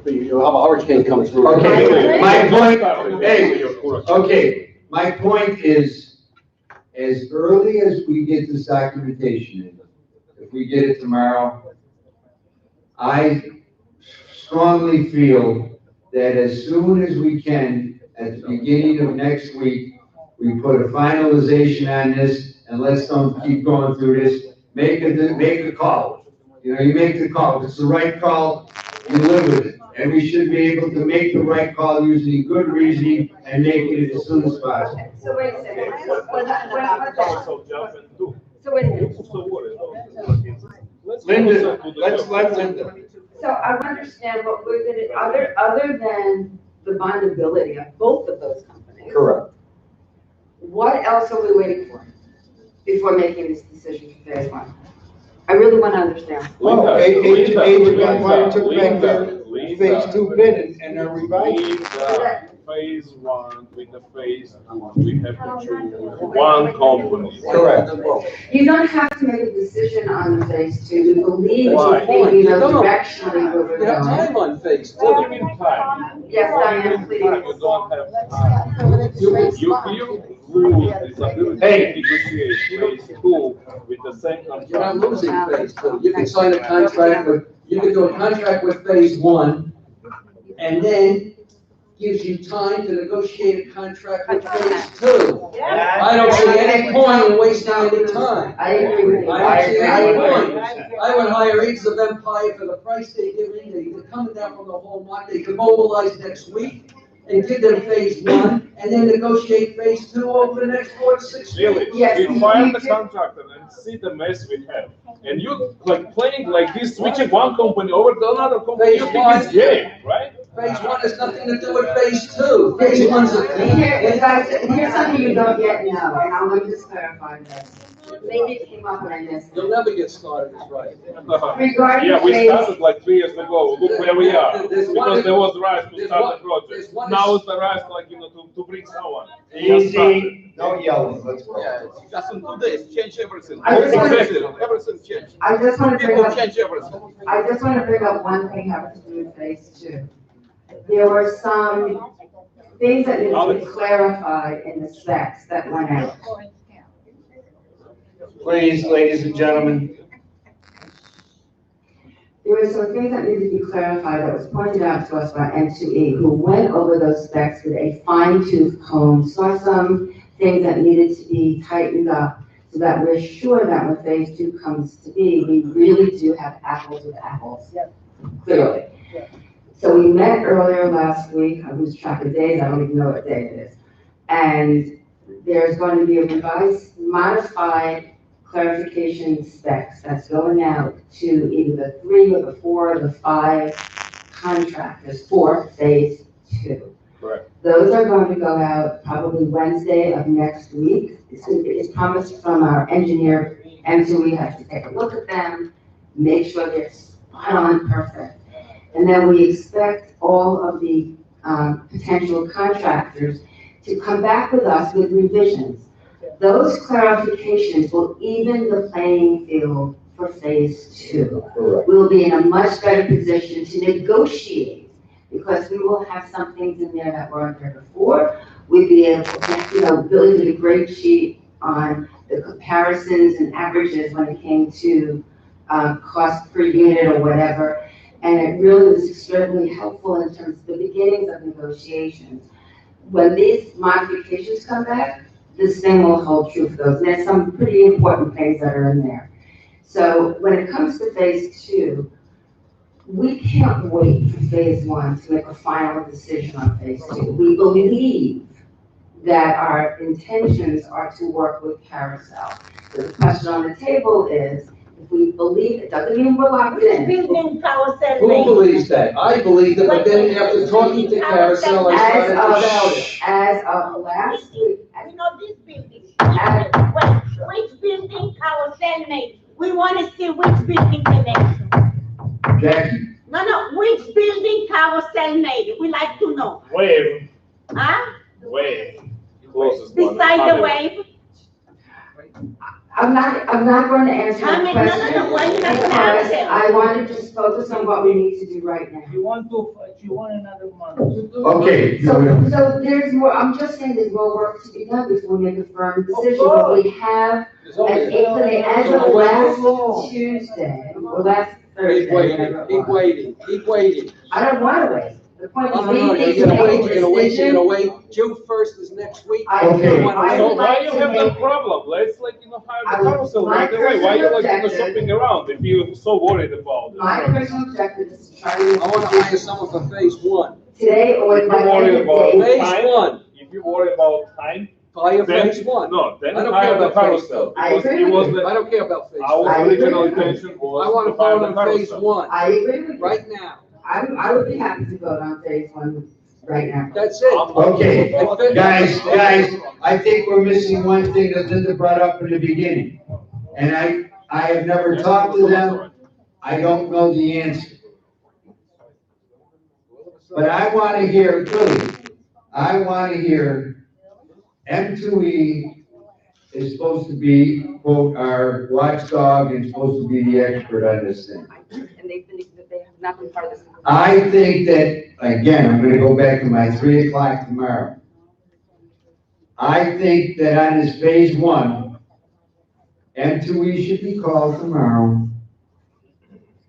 You'll have a hurricane coming through. Okay, my point, hey, okay, my point is, as early as we get this documentation in, if we get it tomorrow, I strongly feel that as soon as we can, at the beginning of next week, we put a finalization on this, and let's don't keep going through this. Make a call. You know, you make the call. If it's the right call, you live with it. And we should be able to make the right call using good reasoning and making it as soon as possible. So wait a second. So wait a minute. Linda, let's let Linda. So I understand what we're gonna, other than the bondability of both of those companies. Correct. What else are we waiting for before making this decision for phase 1? I really want to understand. Well, Age of Empire took back their phase 2 bid and they're revising. Phase 1 with the phase 2, we have to choose one company. Correct. You don't have to make a decision on the phase 2. We believe Why? you think you know directionally where we're You have going. time on phase 2. What do you mean time? Yes, Diane, please. You don't have time. You lose this ability to negotiate phase 2 with the same contract. You're not losing phase 2. You can sign a contract with, you can do a contract with phase 1, and then gives you time to negotiate a contract with phase 2. I don't see any point in wasting any time. I agree with you. I don't see any point. agree. I would hire Age of Empire for the price they give me. They're coming down from the whole market. They could mobilize next week and give them phase 1 and then negotiate phase 2 over the next 4 to 6 Really, weeks. Yes, we fire the contractor and see the mess we have. And you like playing like this, switching one company over to another company, you think it's game, right? Phase 1 has nothing to do with phase 2. Phase 1's a Here, guys, here's something you don't yet know, and I want to just clarify this. Maybe it came up and I missed You'll it. never get started, it's right. Regarding Yeah, we phase, started like 3 years ago. Look where we are. There's one- Because there was rush to there's start one- the project. there's one- Now it's the rush, like, you know, to bring someone. Easy, no yelling, let's go. Yeah, just in 2 days, change everything. I just wanna- Everything changed. I just want to bring People up, change everything. I just want to bring up one thing having to do with phase 2. There were some things that needed to be clarified in the specs that went out. Please, ladies and gentlemen. There were some things that needed to be clarified that was pointed out to us by M2E, who went over those specs with a fine tooth comb, saw some things that needed to be tightened up so that we're sure that when phase 2 comes to be, we really do have apples with apples, clearly. So we met earlier last week, I lose track of days, I don't even know what day it is. And there's going to be a revised, modified clarification specs that's going out to either the 3 or the 4 or the 5 contractors for phase 2. Correct. Those are going to go out probably Wednesday of next week. It's promised from our engineer, and so we have to take a look at them, make sure they're spot on perfect. And then we expect all of the potential contractors to come back with us with revisions. Those clarifications will even the playing field for phase 2. Correct. We'll be in a much better position to negotiate because we will have some things in there that weren't there before. We'll be able to, Billy did a great sheet on the comparisons and averages when it came to cost per unit or whatever. And it really was extremely helpful in terms of the beginnings of negotiations. When these modifications come back, this thing will hold true for those. And there's some pretty important things that are in there. So when it comes to phase 2, we can't wait for phase 1 to make a final decision on phase 2. We believe that our intentions are to work with Carousel. So the question on the table is, if we believe, it doesn't mean we're locked in. Building Carousel. Who believes that? I believe that, but then after talking to Carousel, I started to doubt it. As of last week, We know this building. Which building Carousel made? We want to see which building connection. Jackie, No, which building Carousel made? We like to know. Wave, Huh? wave, closest one. Beside the wave? I'm not going to answer I the mean, question. no, why you not because answer? I want to just focus on what we need to do right now. You want another month. okay, So there's more, I'm just saying there's more work to be done before we make a firm decision, but we have an inkling as of last Tuesday, or last Thursday. Keep waiting. I don't want to wait. The point No, is, we need you're to gonna make wait, a you're gonna wait, decision. June 1st is next week. Okay. So why you have that problem? Let's hire the council right away. Why you shopping around if you're so worried about it? My personal objective is to try to. I wanna hire someone for phase 1. Today or If by you're the end worried of the about day. Phase 1. If you worry about time, Hire then, phase 1. no, then I don't hire care the about phase carousel. 2. I Because agree it was with the, I don't care about phase 2. our I agree original with you. intention was I wanna to hire vote the on phase carousel. 1, I agree with you. right now. I would be happy to vote on phase 1 right now. That's it. okay, guys, I think we're missing one thing that Linda brought up in the beginning. And I have never talked to them, I don't know the answer. But I want to hear, really, I want to hear, M2E is supposed to be, quote, our watchdog and supposed to be the expert on this thing. And they have not been part of this. I think that, again, I'm gonna go back to my 3 o'clock tomorrow. I think that on this phase 1, M2E should be called tomorrow.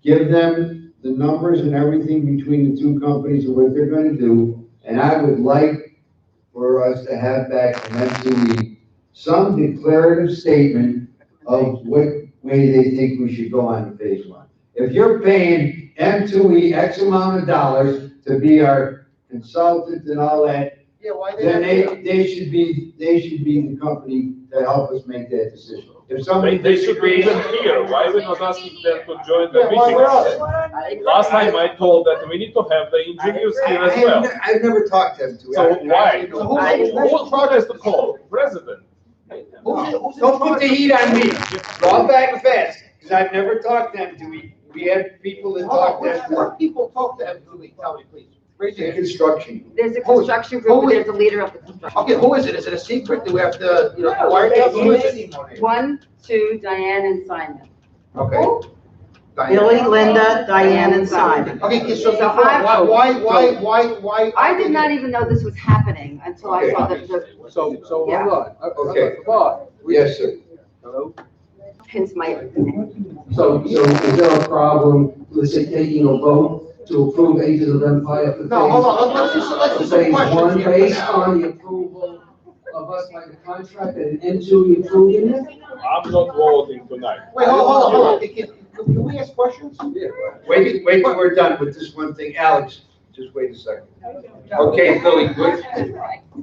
Give them the numbers and everything between the 2 companies and what they're gonna do. And I would like for us to have back from M2E some declarative statement of what way they think we should go on to phase 1. If you're paying M2E X amount of dollars to be our consultant and all that, then they should be the company to help us make that decision. If somebody They should be even here. Why we not asking them to join the meeting? Last time I told that we need to have the engineers here as well. I've never talked to M2E. So why? Who has to call? President. Don't put the heat on me. Go back fast, because I've never talked to M2E. We have people that talk to M2E. What people talk to M2E, tell me, please. Raise your hand. Construction. There's a construction group, and there's a leader of the construction. Okay, who is it? Is it a secret? Do we have to, wire it out? Who is it? 1, 2, Diane and Simon. Okay. Billy, Linda, Diane, and Simon. Okay, so So I- why? I did not even know this was happening until I saw the, So, Yeah. hold on. Okay. Bob. Yes, sir. Hello? hence my, So is there a problem, let's say, taking a vote to approve Ages of Empire for phase? No, hold on, let's just Phase questions one, here. based on the approval of us by the contract, and into approving it? I'm not voting tonight. Wait, hold on. Can we ask questions? Wait till we're done with this one thing. Alex, just wait a second. Okay, Billy, good.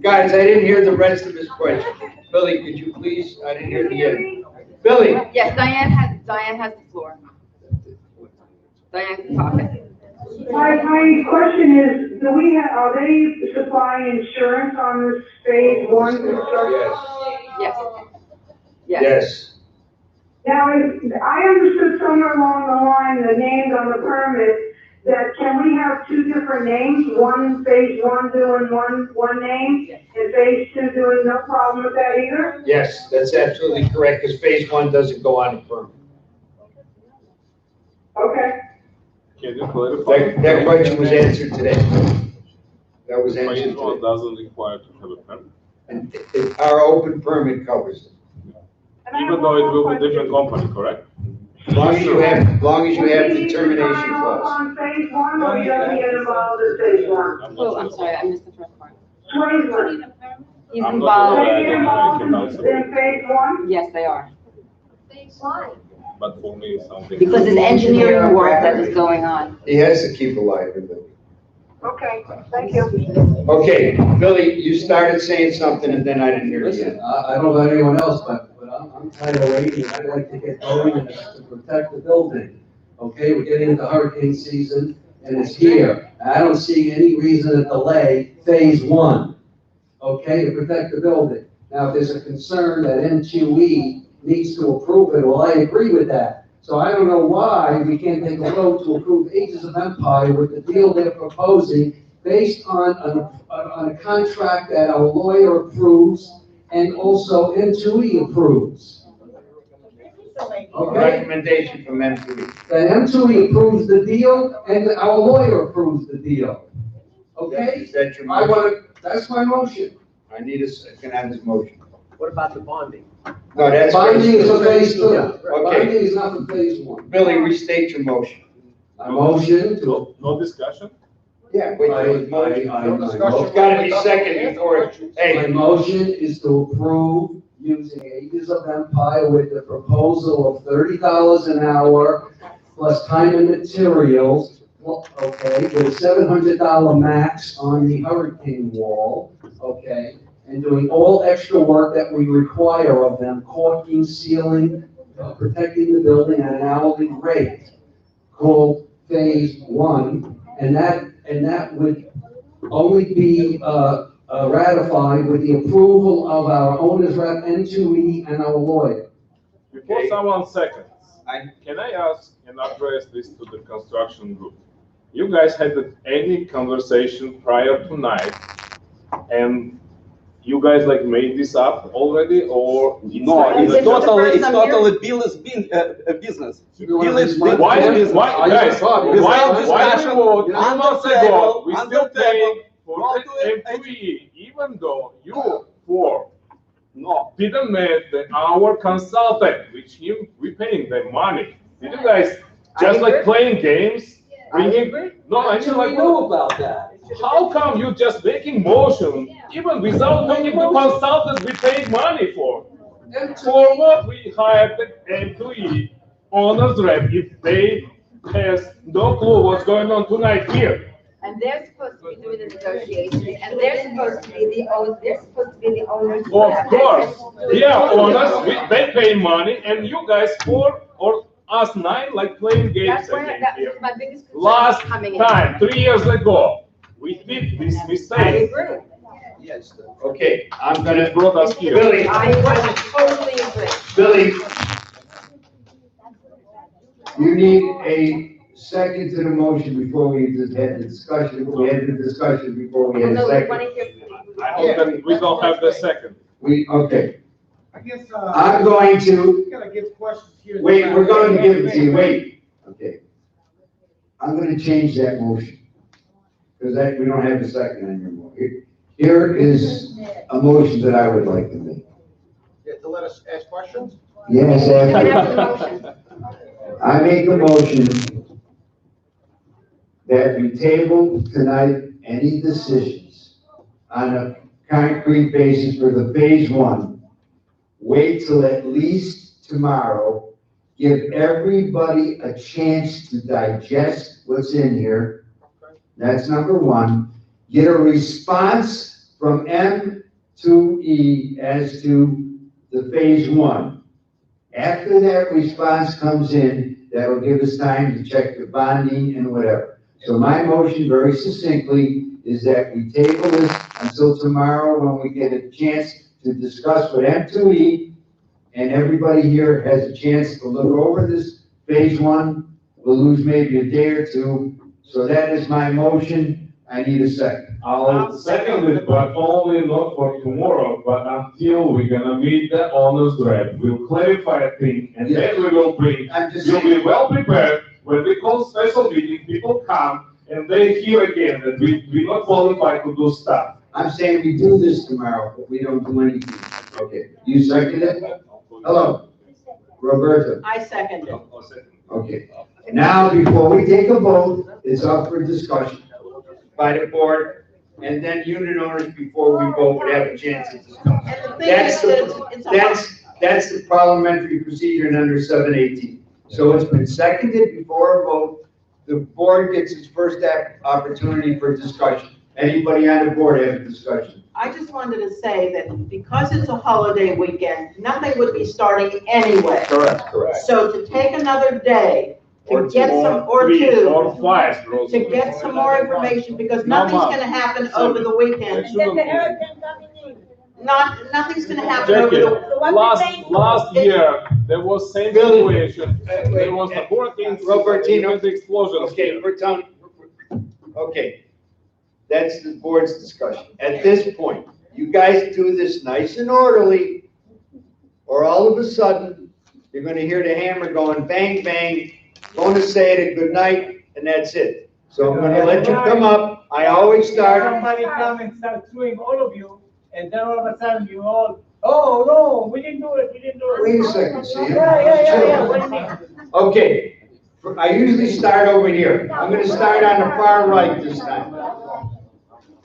Guys, I didn't hear the rest of his question. Billy, could you please, I didn't hear the end. Billy? yes, Diane has the floor. Diane can talk. My question is, are they supplying insurance on this phase one construction? Yes. Yes. Now, I understood somewhere along the line, the names on the permit, that can we have two different names? One, phase one doing one name, and phase two doing no problem with that either? Yes, that's absolutely correct, because phase one doesn't go on the permit. Okay. Can you clarify? That question was answered today. That was answered Phase one today. doesn't require to have a permit, And our open permit covers it. even though it will be different company, correct? As long as you have the termination clause. On phase one, or he doesn't get involved in phase one? Oh, I'm sorry, I missed the first part. Phase one. He's I'm not sure involved, They get involved in phase one? yes, they are. But for me, it's something. Because it's engineering work that is going on. He has to keep alive with it. Okay, thank you. Okay, Billy, you started saying something and then I didn't hear you. Listen, I don't know about anyone else, but I'm kind of waiting, I'd like to get going and to protect the building. Okay, we're getting into hurricane season, and it's here. I don't see any reason to delay phase one, okay, to protect the building. Now, if there's a concern that M2E needs to approve it, well, I agree with that. So I don't know why we can't take a vote to approve Ages of Empire with the deal they're proposing based on a contract that our lawyer approves and also M2E approves. Okay? Recommendation from M2E. That M2E approves the deal and our lawyer approves the deal. Okay? Is that your I motion? that's my motion. I need can I have this motion? What about the bonding? No, that's. Binding is for phase two. Okay. Binding is not for phase one. Billy, restate your motion. My motion to. No discussion? Yeah, wait, It's gotta be second before, My hey, motion is to approve using Ages of Empire with the proposal of $30 an hour plus time and materials, okay, with a $700 max on the hurricane wall, okay, and doing all extra work that we require of them, caulking, sealing, protecting the building at an hourly rate, called phase one, and that would only be, ratified with the approval of our owner's rep, N2E, and our lawyer. Before someone seconds, I- can I ask and address this to the construction group? You guys had any conversation prior tonight, and you guys like made this up already, or? No, it's totally Bill's business. Bill is Why, business. guys, why discussion we vote 2 on the months table, ago, we on still the table, paying for go the to it, employee, even though you four No. didn't make our consultant, which we paying them money. Did you guys just like playing games? No, I mean like, know about that. how come you just making motion, even without making the consultant we paid money for? For what we hired the employee, owner's rep, if they has no clue what's going on tonight here? And they're supposed to be doing the negotiation, and they're supposed to be the owners. Of course, yeah, owners, they pay money, and you guys four or us nine like playing games That's why, again that here. was my biggest concern Last coming in. time, 3 years ago, we did this I mistake. agree. yes, okay, I'm gonna, It brought us here. Billy, I totally agree. Billy, you need a second to the motion before we just had the discussion, we had the discussion before we had a No, we second. want to hear. I hope that we don't have the second. Okay, I guess, I'm going to, gotta get questions here. wait, we're going to give it to you, wait, okay. I'm gonna change that motion, because we don't have a second on your motion. Here is a motion that I would like to make. Yeah, to let us ask questions? Yes, Can I have a motion? I make a motion that we table tonight any decisions on a concrete basis for the phase one. Wait till at least tomorrow, give everybody a chance to digest what's in here. That's number one. Get a response from M2E as to the phase one. After that response comes in, that'll give us time to check the bonding and whatever. So my motion very succinctly is that we table this until tomorrow when we get a chance to discuss with M2E, and everybody here has a chance to look over this phase one. We'll lose maybe a day or two. So that is my motion. I need a second. I'll second it, but only not for tomorrow, but until we're gonna meet the owner's rep. We'll clarify things, and then we will bring, you'll be well prepared. When we call special meeting, people come, and they hear again that we're not qualified to do stuff. I'm saying we do this tomorrow, but we don't do anything. Okay, you second it? Hello, Roberta. I second it. Okay. Now, before we take a vote, it's up for discussion by the board, and then unit owners, before we vote, would have a chance to discuss. That's the parliamentary procedure under 718. So it's been seconded before a vote. The board gets its first opportunity for discussion. Anybody on the board have a discussion? I just wanted to say that because it's a holiday weekend, nothing would be starting anyway. Correct. So to take another day to get some, or three, two, or five, to get some more information, because nothing's gonna happen over the weekend. And then the hurricane coming in. Nothing's gonna happen Check over it. the. Last year, there was same situation. There was a hurricane, Robertino. the explosion. Okay, we're telling, okay. That's the board's discussion. At this point, you guys do this nice and orderly, or all of a sudden, you're gonna hear the hammer going bang, bang, gonna say it a good night, and that's it. So I'm gonna let you come up. I always start. Somebody come and start suing all of you, and then all of a sudden you all, oh, no, we didn't do it. Wait a second, see? Yeah, what do you mean? Okay, I usually start over here. I'm gonna start on the far right this time.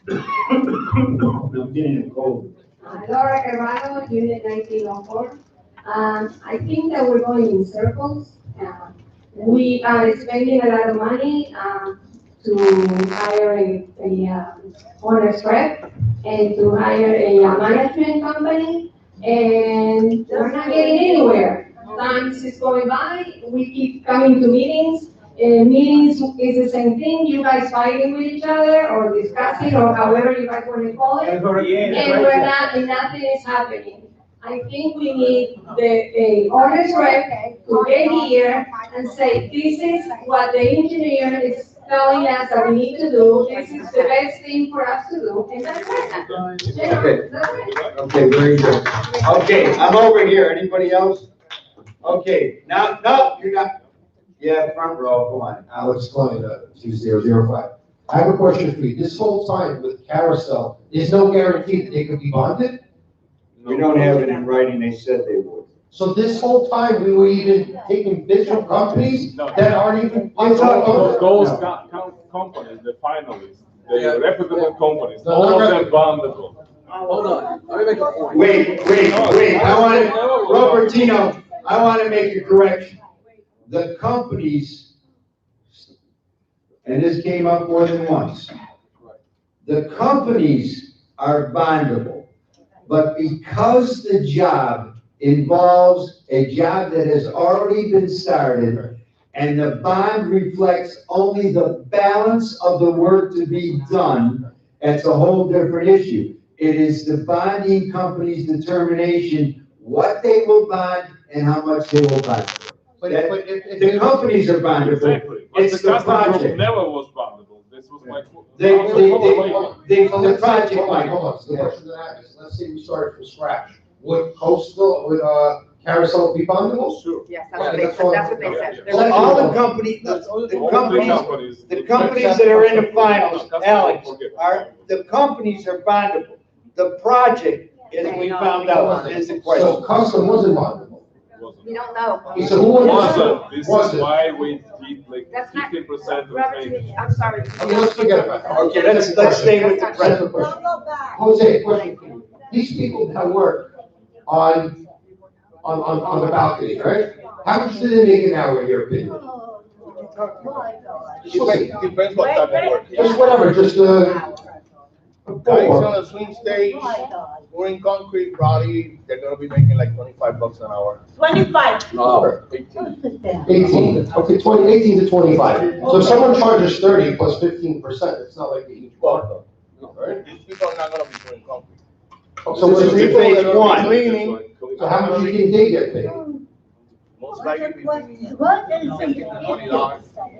I'm getting a cold. Laura Carvalho, Unit 1904. I think that we're going in circles. We are spending a lot of money to hire a owner's rep and to hire a management company, and we're not getting anywhere. Time is going by, we keep coming to meetings. Meetings is the same thing, you guys fighting with each other or discussing or however you guys want to call it. And we're not, and nothing is happening. I think we need the owner's rep to get here and say, this is what the engineer is telling us that we need to do. This is the best thing for us to do, and that's it. Okay. That's it. Okay, very good. Okay, I'm over here. Anybody else? Okay, now, no, you're not. Yeah, front row, go on. Alex Klein, 2005. I have a question for you. This whole time with Carousel, there's no guarantee that they could be bonded? We don't have it in writing. They said they would. So this whole time, we were even taking bids from companies that aren't even. Those companies, the finalists, the reputable companies, No, all not of them bondable. Hold on, let me make a point. Wait, I want to, Robertino, I want to make a correction. The companies, and this came up more than once, the companies are bondable, but because the job involves a job that has already been started, and the bond reflects only the balance of the work to be done, that's a whole different issue. It is the bonding company's determination what they will bond and how much they will bond. The companies are bondable. Exactly. But It's the the customer group project. never was bondable. This was my. The project, Hold Mike. on, so the question that I have is, let's say we started from scratch. Would Coastal, would Carousel be bondable? Sure. Yes, Okay, that's what they said. Well, all the companies, the companies that are in the finals, Alex, are, the companies are bondable. The project, as we found out, is the So question. Custom wasn't bondable? We don't know. Okay, so who wants This is Was it? why we keep like That's not- 50% Robert, retained. I'm sorry. Okay, let's forget about that. Okay, let's stay with the Second present. question. Jose, question for you. These people that work on the balcony, right? How much do they make an hour in your opinion? Depends what type of work. Just whatever, just, Guys on a swing stage, pouring concrete, probably, they're gonna be making like $25 an hour. 25. No, 18. 18, okay, 18 to 25. So if someone charges 30 plus 15%, it's not like they each bar though, right? These people are not gonna be doing concrete. So what's These the people phase are gonna one? be cleaning. So how much do you think they get paid? Most likely, $20.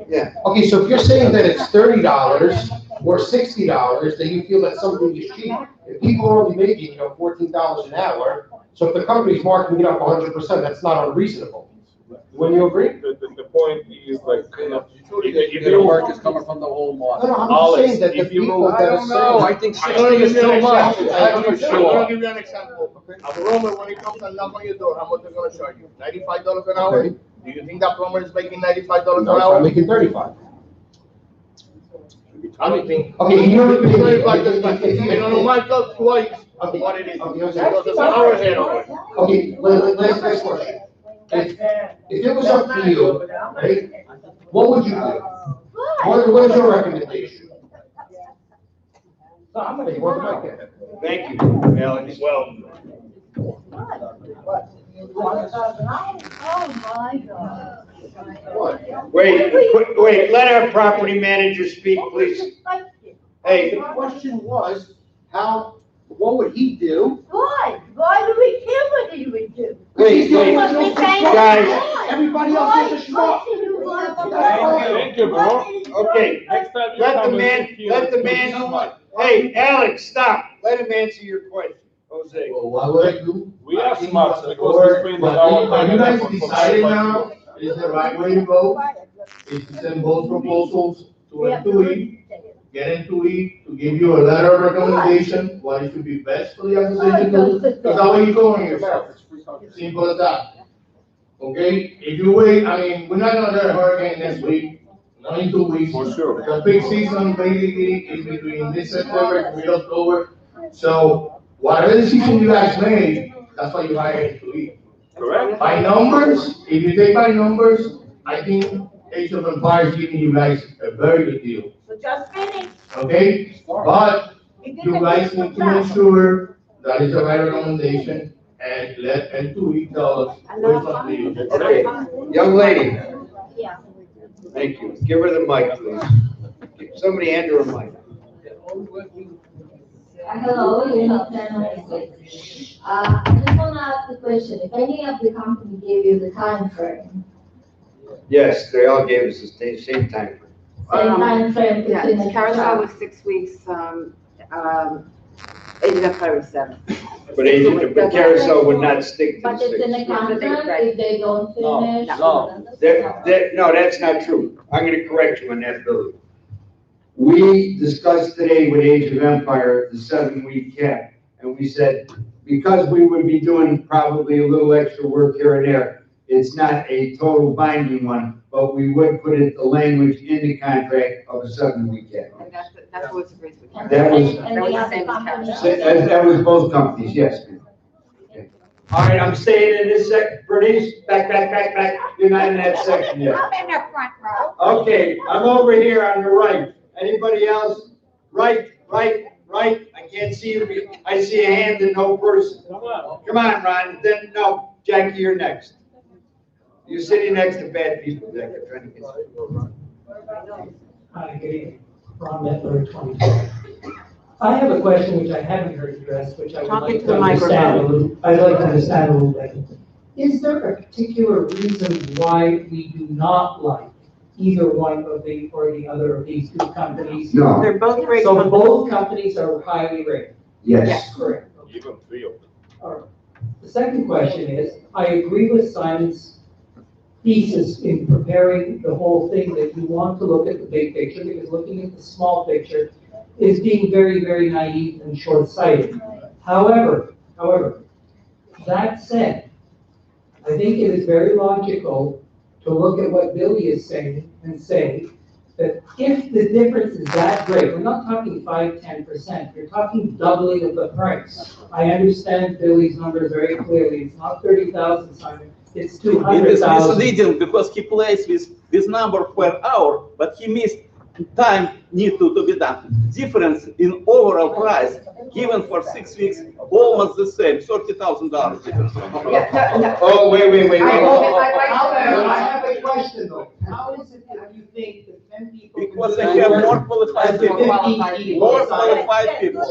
Yeah. Okay, so if you're saying that it's $30 or $60, then you feel that something is cheap. If people are only making, $14 an hour, so if the company's marking it up 100%, that's not unreasonable. Wouldn't you agree? The point is like, if The you work is coming from the whole No, market. no, I'm just saying that the if you people move- that are saying. I think I'm gonna 60 give is you an too much. example. I'm I'm for gonna sure. give you an example. A plumber, when he comes and knock on your door, how much they're gonna charge you? $95 an hour? Okay. Do you think that plumber is making $95 an No, I'm hour? making 35. I don't think. Okay, you know the And on the markup twice of what it is. Because it's an hour ahead of it. Okay, last question. If it was up to you, right, what would you do? What is your recommendation? Hey, what about that? Thank you, Alex. Well, Wait, let our property manager speak, please. Hey, The question was, what would he do? Why? Why do we care what he would do? wait, Must be paying guys. why? Everybody else is a schmuck. Thank you, bro. Okay, Next time you let come, the we man, keep let the you- man, hey, Alex, stop. Let him answer your question, Jose. Well, why would I do? We are smart because we spend our Are time you and guys effort for decided somebody. now, is the right way to go? Is to send both proposals to M2E, get M2E to give you a letter of recommendation, what it should be best for the acquisition, because that way you're covering yourself. Simple as that. Okay, if you wait, I mean, we're not gonna get a hurricane next week, not in 2 weeks. For sure. The peak season basically is between mid-September and mid-October. So whatever decision you guys made, that's why you hire M2E. Correct? By numbers, if you take by numbers, I think Age of Empires giving you guys a very good deal, So just finish. okay? But you guys need to make sure that is the right recommendation and let M2E tell us which one to use. Okay, young lady, Yeah. thank you. Give her the mic, please. Somebody hand her a mic. Hello, Unit 1096. I just want to ask the question, if any of the company gave you the time frame, Yes, they all gave us the same time. same time frame to Yeah, finish the Carousel job? was 6 weeks, ended up February 7th. But Carousel would not stick to the But it's in the 6. contract, if they don't finish? No, that's not true. I'm gonna correct you on that, Billy. We discussed today with Age of Empire, the 7-week cap, and we said, because we would be doing probably a little extra work here and there, it's not a total binding one, but we would put the language in the contract of a 7-week cap. And that's what's agreed with. That was- And the other companies? That was both companies, yes. Okay. All right, I'm staying in this Bernice, back. You're not in that section yet. I'm in the front row. Okay, I'm over here on the right. Anybody else? Right. I can't see you. I see a hand and no person. Come on, Ron. Then, no, Jackie, you're next. You're sitting next to bad people, Jackie. I'm trying to get. Hi, good evening. Ron Mettler, 2012. I have a question which I haven't heard addressed, which I would Talking like to to the understand a microphone. little, I'd like to understand a little bit. Is there a particular reason why we do not like either one of the, or the other of these two companies? No. They're both great So companies. both companies are highly rated? Yes. Correct. Even 3 of them. All right. The second question is, I agree with Simon's thesis in preparing the whole thing, that you want to look at the big picture, because looking at the small picture is being very, very naive and short-sighted. However, that said, I think it is very logical to look at what Billy is saying and say that if the difference is that great, we're not talking 5–10%, you're talking doubling of the price. I understand Billy's numbers very clearly, it's not 30,000, Simon, it's It is 200,000. misleading because he plays with this number per hour, but he missed time need to be done. Difference in overall price given for 6 weeks, almost the same, $30,000 difference. Oh, wait. I have a question though. How is it that you think that 10 people? Because they have more qualified people. More qualified people.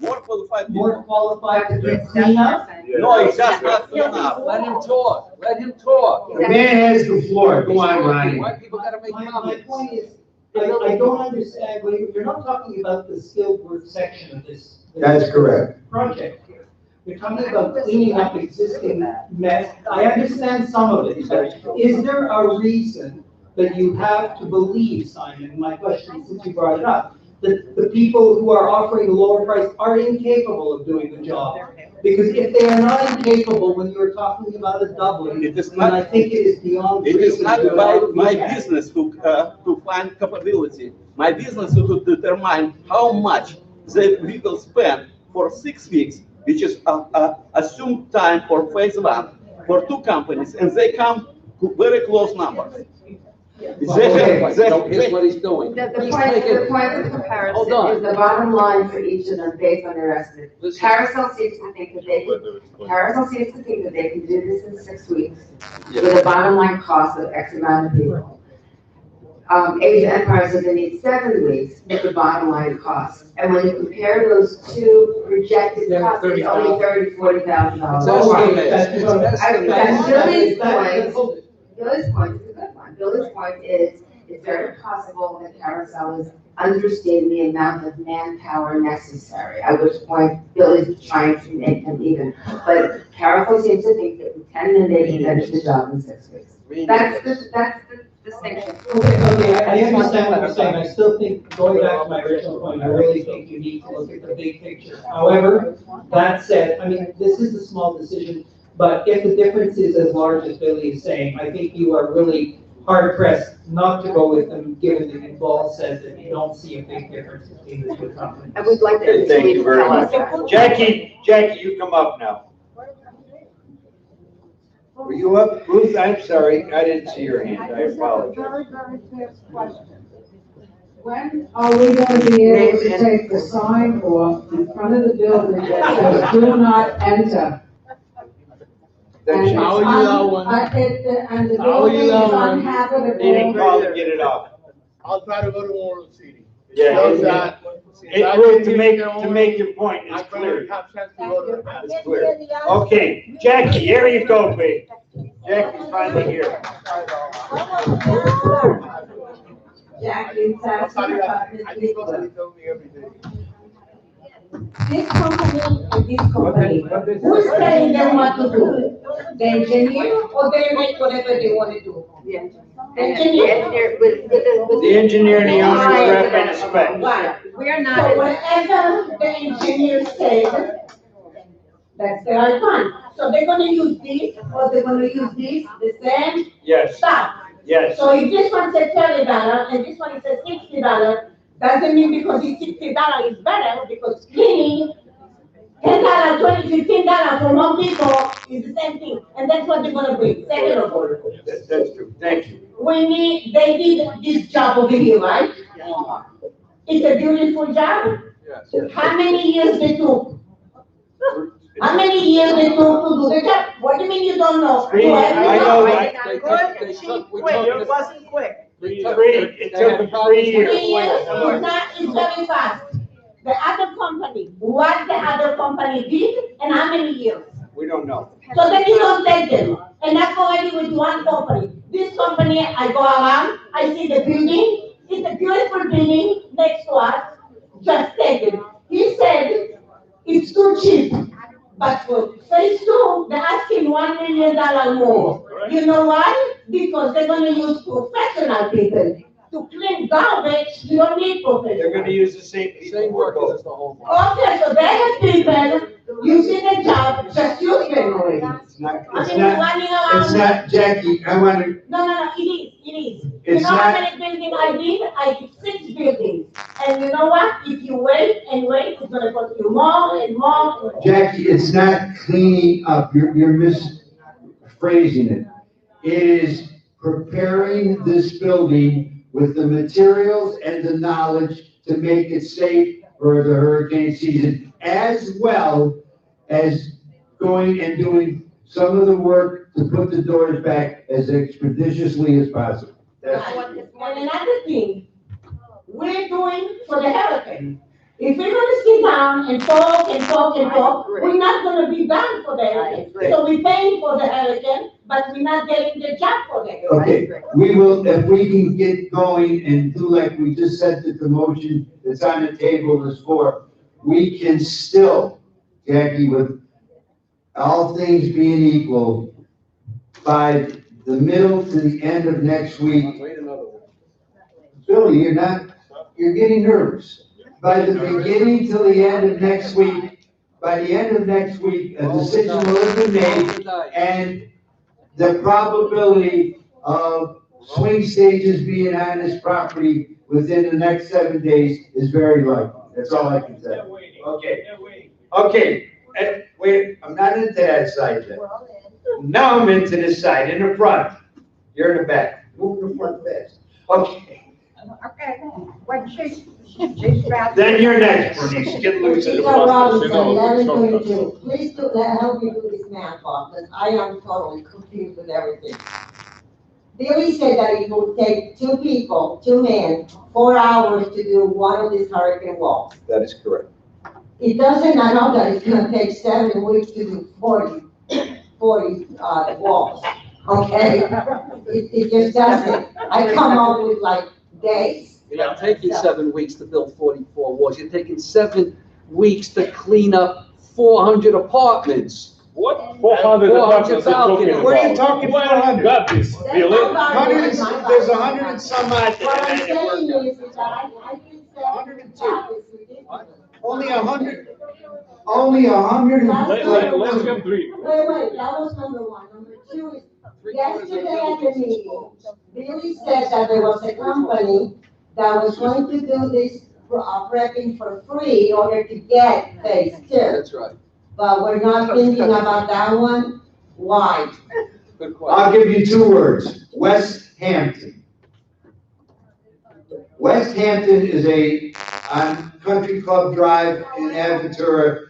More qualified people. More qualified to do cleanup? No, it's just not enough. Let him talk, let him talk. The man has the floor, go on, Ronnie. Why people gotta make My comments? point is, I don't understand, you're not talking about the skilled work section of this. That's correct. Project here. You're talking about cleaning up existing mess. I understand some of it, but is there a reason that you have to believe, Simon, my question, since you brought it up, that the people who are offering the lower price are incapable of doing the job? Because if they are not incapable, when you're talking about a doubling, It is then not- I think it is beyond. It is reason not to about my look at. business to find capability. My business is to determine how much they will spend for 6 weeks, which is assumed time for phase one for 2 companies, and they come to very close numbers. Here's what he's doing. The He's point taking- of Hold comparison on. is the bottom line for each of them based on their estimate. Listen. Carousel seems to think that they can do this in 6 weeks with a bottom line cost of X amount of people. Age of Empire says they need 7 weeks with the bottom line cost. And when you compare those two projected costs, it's only $30,000–$40,000. It's estimated. That's Billy's That's- point. Billy's point is a good one. Billy's point is, it's very possible that Carousel is understating the amount of manpower necessary, at which point Billy's trying to make them even. But Carousel seems to think that with 10 men, they can finish the job in 6 weeks. That's the distinction. Okay, I understand what you're saying, I still think, going back to my original point, I really think you need to look at the big picture. However, that said, I mean, this is a small decision, but if the difference is as large as Billy is saying, I think you are really hard pressed not to go with them, given that Ball said that you don't see a big difference between the 2 companies. I would like to. Okay, thank you very tell us much. that. Jackie, you come up now. Were you up, Ruth? I'm sorry, I didn't see your hand, I apologize. Very fast question. When are we going to be able to take the sign off in front of the building that says "Do not enter"? And it's How are you that one? And the How are you building is that one? uninhabitable. Call to get it off. I'll try to go to Morro City. Yeah, Does that? Ruth, to make your point, I it's clear. have chance to go to that. It's clear. Okay, Jackie, here you go, babe. Jackie's finally here. Jackie, I'll that's tell you that. what I think somebody told me every day. This company and this company, who's telling them what to do? The engineer or they make whatever they want to do? The engineer. The engineer? The engineer and the owner rep and the spec. Right. We're not. So whatever the engineer says, that's the right one. So they're gonna use this, or they're gonna use this, the same Yes, stuff. yes. So if this one says $30 and this one says $60, doesn't mean because it's $60 is better, because cleaning, $10, $20, $15 for more people is the same thing. And that's what they're gonna bring, second of all. That's true, thank you. They did this job over here, right? It's a beautiful job. How many years they took? How many years they took to do the job? What do you mean you don't know? Three, You have to I know, It wasn't quick. It took 3 years. 3 years is very fast. The other company, what the other company did and how many years? We don't know. So then you don't take them. And that's already with one company. This company, I go around, I see the building, it's a beautiful building next to us, just take it. He said, it's too cheap. But for phase 2, they're asking $1 million more. You know why? Because they're gonna use professional people. To clean garbage, you don't need professionals. They're gonna use the same workers as the whole. Okay, so they have people using the job, just use them already. not, I it's mean, not, running around. it's not, Jackie, I want to, No, it is. You It's know how not- many buildings I did? I did 6 buildings. And you know what? If you wait and wait, it's gonna cost you more and more and more. Jackie, it's not cleaning up, you're misphrasing it. It is preparing this building with the materials and the knowledge to make it safe for the hurricane season, as well as going and doing some of the work to put the doors back as expeditiously as possible. That's And another thing, we're doing for the hurricane. If we're gonna sit down and talk and talk and talk, we're not gonna be done for the hurricane. So we're paying for the hurricane, but we're not getting the job for the hurricane. Okay, we will, if we can get going and do like we just said that the motion that's on the table is for, we can still, Jackie, with all things being equal, by the middle to the end of next week. Billy, you're getting nervous. By the beginning till the end of next week, by the end of next week, a decision will have been made, and the probability of swing stages being on this property within the next 7 days is very likely. That's all I can say. Okay, and wait, I'm not into that side yet. Now I'm into this side, in the front. You're in the back. Move to the front fast. Okay. Okay, when she's back. Then you're next, Bernice. Get loose in the Mr. front. Robinson, 11:22. Please help me do this math off, because I am totally confused with everything. Billy said that it would take 2 people, 2 men, 4 hours to do one of these hurricane walls. That is correct. It doesn't, I know that it's gonna take 7 weeks to do 40 walls, okay? It just doesn't. I come up with like days. You're not taking 7 weeks to build 44 walls. You're taking 7 weeks to clean up 400 apartments. What 400 apartments are talking about? What are you talking Where about? you got this, Billy? There's 100 and some odd. What I'm saying is that I think that is ridiculous. Only 100. Only 100. Let's get three. Wait, that was number 1. Number 2 is, yesterday at the meeting, Billy said that there was a company that was going to do this prepping for free in order to get phase 2. That's right. But we're not thinking about that one. Why? Good question. I'll give you 2 words. West Hampton. West Hampton is on Country Club Drive in Aventura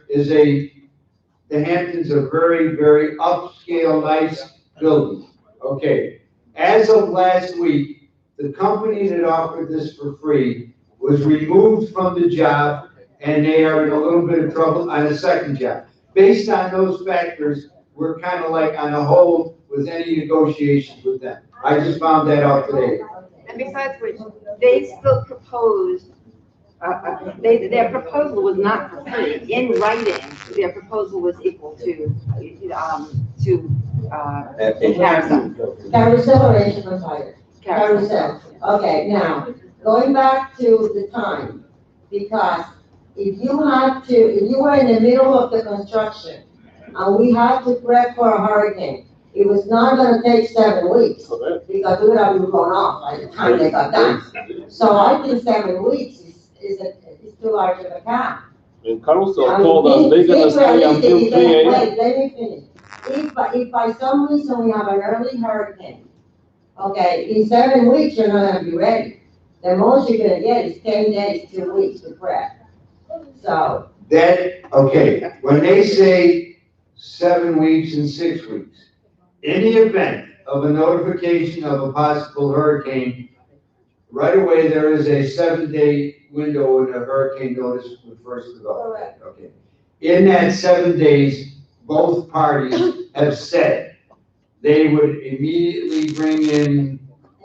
the Hamptons are very, very upscale, nice buildings. Okay. As of last week, the company that offered this for free was removed from the job, and they are in a little bit of trouble on a second job. Based on those factors, we're kind of like on a hold with any negotiations with them. I just found that out today. And besides which, they still proposed, their proposal was not for free. In writing, their proposal was equal to Carousel. Carousel arrangement was higher. Carousel. Okay, now, going back to the time, because if you were in the middle of the construction, and we had to prep for a hurricane, it was not gonna take 7 weeks, because we would have been blown off by the time they got done. So I think 7 weeks is too large of a gap. And Carousel told us they're gonna stay until 3 a.m. Wait, let me finish. If by some reason we have an early hurricane, okay, in 7 weeks, you're not gonna be ready. The most you're gonna get is 10 days, 2 weeks to prep. So. Okay, when they say 7 weeks and 6 weeks, in the event of a notification of a possible hurricane, right away, there is a 7-day window when a hurricane notice would first develop. Okay. In that 7 days, both parties have said they would immediately bring in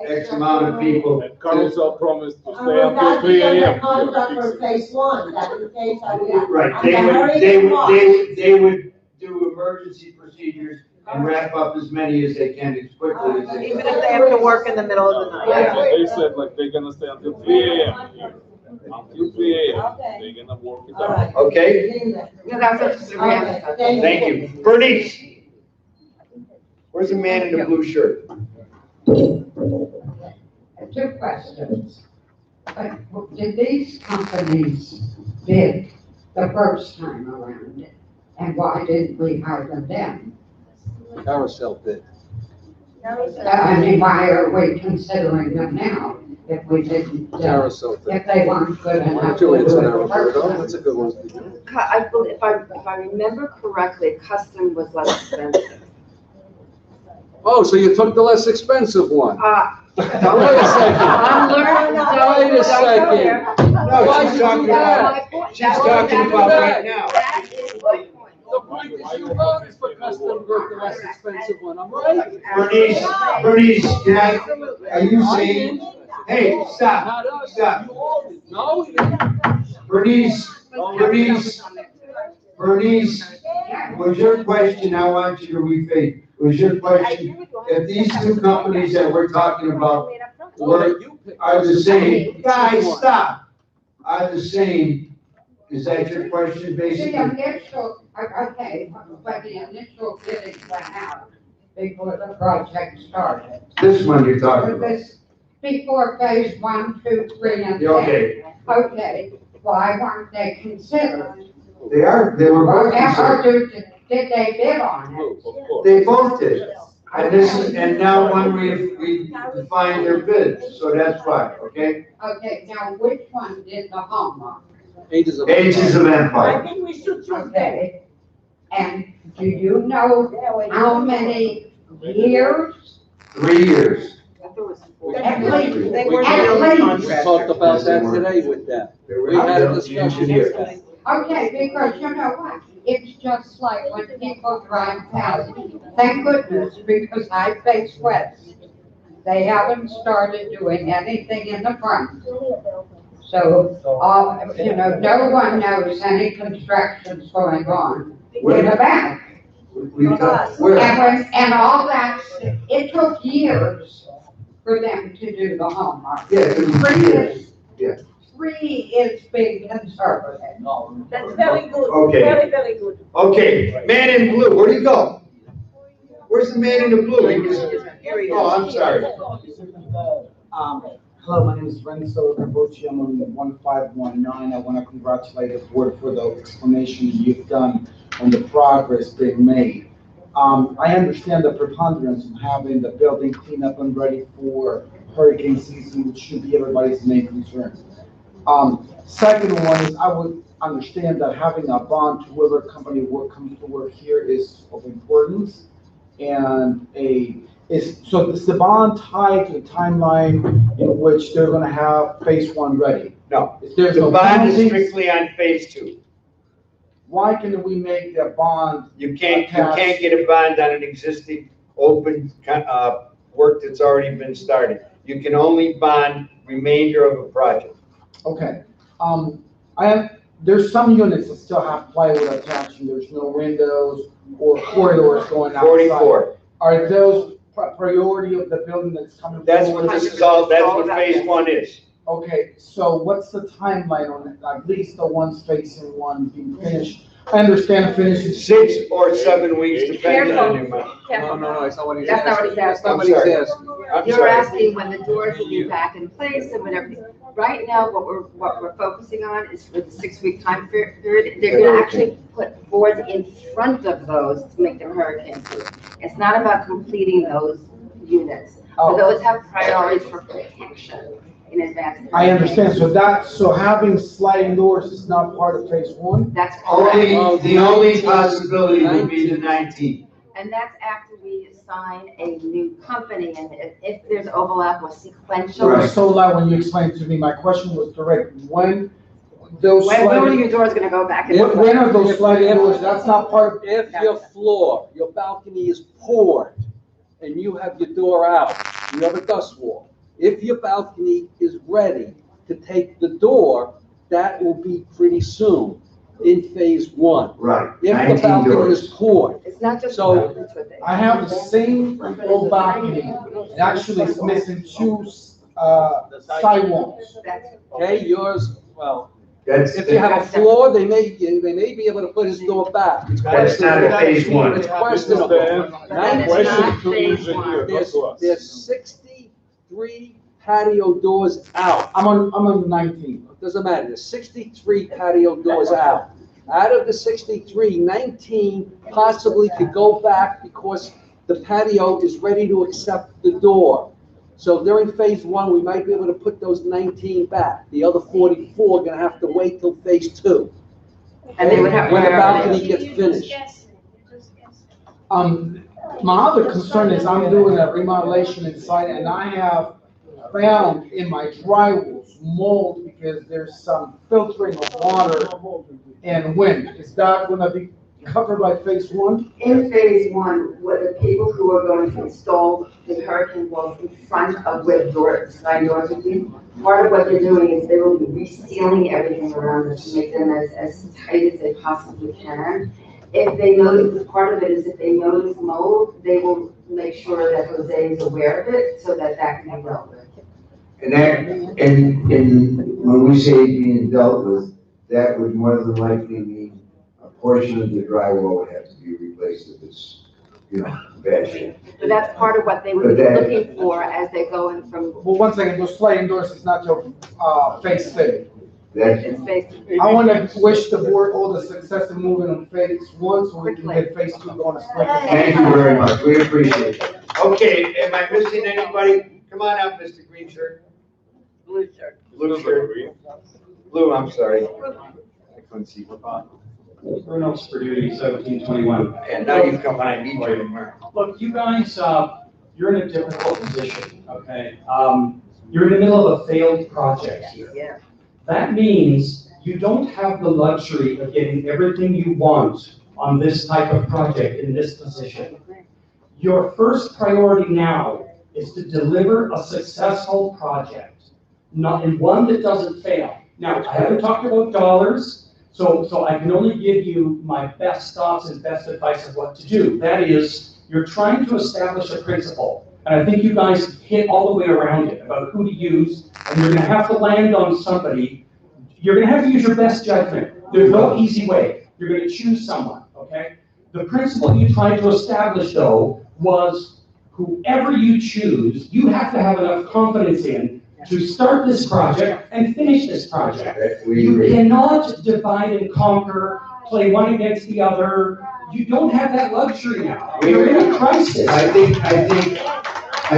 X amount of people. And Carousel promised to stay Would until that 3 be under a.m. contract for phase 1, that in case I would. Right, they would do emergency procedures and wrap up as many as they can as quickly as they Even can. if they have to work in the middle of the night. They said like they're gonna stay until 3 a.m. here. Until 3 a.m. They're gonna work it out. Okay? No, that's what Sabrina said. Thank you. Bernice? Where's the man in the blue shirt? 2 questions. Did these companies bid the first time around? And why didn't we hire them then? Carousel bid. I mean, why are we considering them now if we didn't, Carousel bid. if they weren't good Why enough? don't you to answer do it that, the first Roberto? time? That's a good one. I believe, if I remember correctly, custom was less expensive. Oh, so you took the less expensive one? Wait a second. I'm learning. Wait a second. No, Why'd she's you talking do that? about, she's talking about right now. That is my point. The point is you voted for custom with the less expensive one, I'm right? Bernice, are you saying, hey, stop, Not us. stop. You all did. No, we didn't. Bernice, was your question, I want you to rephrase, was your question, if these 2 companies that we're talking about are the same, guys, stop, are the same, is that your question The basically? initial, okay, but the initial bidding went out before the project started. This one you're talking about. This, before phase 1, 2, 3, and 10. Okay, Okay, why weren't they considered? they were both considered. Did they bid on it? They both did. And now when we define their bids, so that's why, okay? Okay, now which one did the homework? Ages of Ages of I Empire. think we should choose them. Okay, and do you know how many years? 3 years. At least, They were at the least. contractor. We talked about that today with them. We had a discussion with them. Okay, because you know what? It's just like when people drive past, thank goodness, because I face west. They haven't started doing anything in the front. So, you know, no one knows any construction's going on in the back. Where? And all that, it took years for them to do the homework. Yeah, it was 3 years. Yeah. 3 is being conservative. That's very good, Okay. very, very good. Okay, man in blue, where'd he go? Where's the man in the blue? He was, oh, I'm sorry. Hello, my name is Renzo Carbucci. I'm on 1519. I want to congratulate the board for the explanation you've done on the progress being made. I understand the preponderance of having the building cleaned up and ready for hurricane season, which should be everybody's main concern. Second one is I would understand that having a bond to whoever company comes to work here is of importance. And so is the bond tied to the timeline in which they're gonna have phase 1 ready? No, If there's the no bond is penalties, strictly on phase 2. why can we make that bond? You can't get a bond on an existing open, work that's already been started. You can only bond remainder of a project. Okay, there's some units that still have plywood attached and there's no windows or corridors going outside. 44. Are those priority of the building that's coming? That's forward? what this is all, that's what phase 1 is. Okay, so what's the timeline on it? At least the ones facing 1 being finished? I understand finishing. 6 or 7 weeks, depending on the amount. No, it's not what he's That's not what asking. he's That's not I'm what he's sorry. asking. I'm You're sorry. asking when the doors will be back in place and when everything. Right now, what we're focusing on is for the 6-week time period. They're gonna actually put boards in front of those to make them hurricane proof. It's not about completing those units. Oh. Those have priorities for protection in advance. I understand, so having sliding doors is not part of phase 1? That's Only, correct. the only possibility would be the 19th. And that's after we assign a new company and if there's overlap with sequential. It was so loud when you explained to me, my question was direct, when those When are sliding, your doors gonna go back in? when are those sliding doors, that's not part of, If your floor, your balcony is poured, and you have your door out, you have a dust wall. If your balcony is ready to take the door, that will be pretty soon in phase 1. Right, If the 19 balcony doors. is poured. It's not just. So, about with it. I have the same old balcony, and actually it's missing 2 sidewalls. That's- Okay, yours, well, If you have a floor, they may be able to put his door back. It's That's not a phase one. It's questionable. There's 63 patio doors out. I'm on 19. It doesn't matter, there's 63 patio doors out. Out of the 63, 19 possibly could go back because the patio is ready to accept the door. So during phase one, we might be able to put those 19 back. The other 44 are gonna have to wait till phase two. And they would have. When the balcony gets finished. My other concern is I'm doing a remodelation inside and I have found in my drywalls mold because there's some filtering of water and wind. Is that gonna be covered by phase one? In phase one, what the people who are going to install the hurricane walls in front of where the door, sliding doors would be, part of what they're doing is they will be resealing everything around it to make them as tight as they possibly can. If they notice, part of it is if they notice mold, they will make sure that Jose is aware of it so that that can be dealt with. And that, and when we say being dealt with, that would more than likely mean a portion of the drywall would have to be replaced if it's, bad shape. But that's part of what they would be looking for as they go in from. Well, one second, those sliding doors is not your, phase two. It's phase two. I want to wish the board all the success in moving on phase one so we can get phase two going as quick as possible. Thank you very much, we appreciate it. Okay, am I missing anybody? Come on up, Mr. Green Shirt. Blue shirt. Blue shirt. Blue, I'm sorry. I couldn't see. Bruno Spaduni, 1721. And now you've come on, I need you tomorrow. Look, you guys, you're in a difficult position, okay? You're in the middle of a failed project here. Yeah. That means you don't have the luxury of getting everything you want on this type of project in this position. Your first priority now is to deliver a successful project, not in one that doesn't fail. Now, I haven't talked about dollars, so I can only give you my best thoughts and best advice of what to do. That is, you're trying to establish a principle, and I think you guys hit all the way around it about who to use, and you're gonna have to land on somebody. You're gonna have to use your best judgment. There's no easy way. You're gonna choose someone, okay? The principle you tried to establish, though, was whoever you choose, you have to have enough confidence in to start this project and finish this project. You cannot divide and conquer, play one against the other. You don't have that luxury now. You're in a crisis. I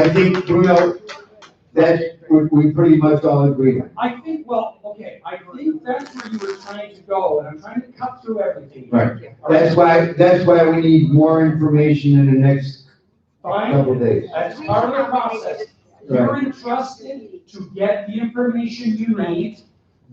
think, Bruno, that we pretty much all agree on. I think that's where you were trying to go, and I'm trying to cut through everything. Right. That's why we need more information in the next couple of days. That's part of the process. You're entrusted to get the information you need.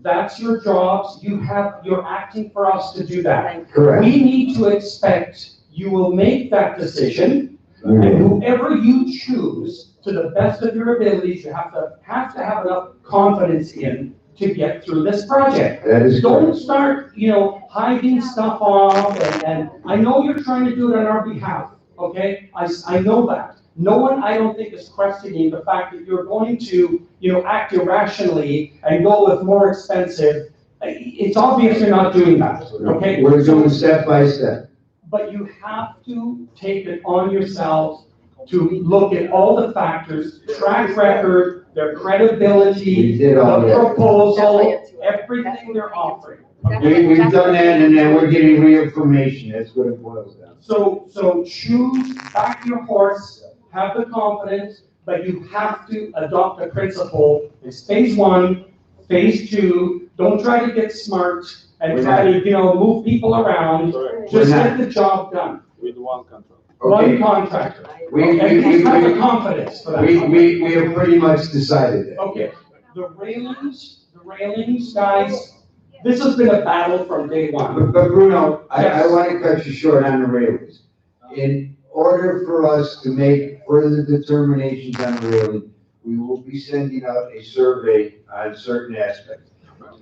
That's your jobs. You're acting for us to do that. Correct. We need to expect you will make that decision, and whoever you choose, to the best of your abilities, you have to have enough confidence in to get through this project. That is Don't correct. start, hiding stuff off, and I know you're trying to do it on our behalf, okay? I know that. No one, I don't think, is questioning the fact that you're going to, act irrationally and go with more expensive. It's obvious you're not doing that, okay? We're doing step by step. But you have to take it on yourselves to look at all the factors, track record, their credibility, We did all the that. proposal, everything they're offering. We've done that, and then we're getting re-information, that's what it boils down to. So choose, back your horse, have the confidence, but you have to adopt a principle. It's phase one, phase two. Don't try to get smart and try to, move people around. Just get the job done. With one contract. One contractor. We have the confidence for that. We have pretty much decided that. Okay, the railings, guys, this has been a battle from day one. But Bruno, I Yes. want to cut you short on the railings. In order for us to make further determinations on the railing, we will be sending out a survey on certain aspects.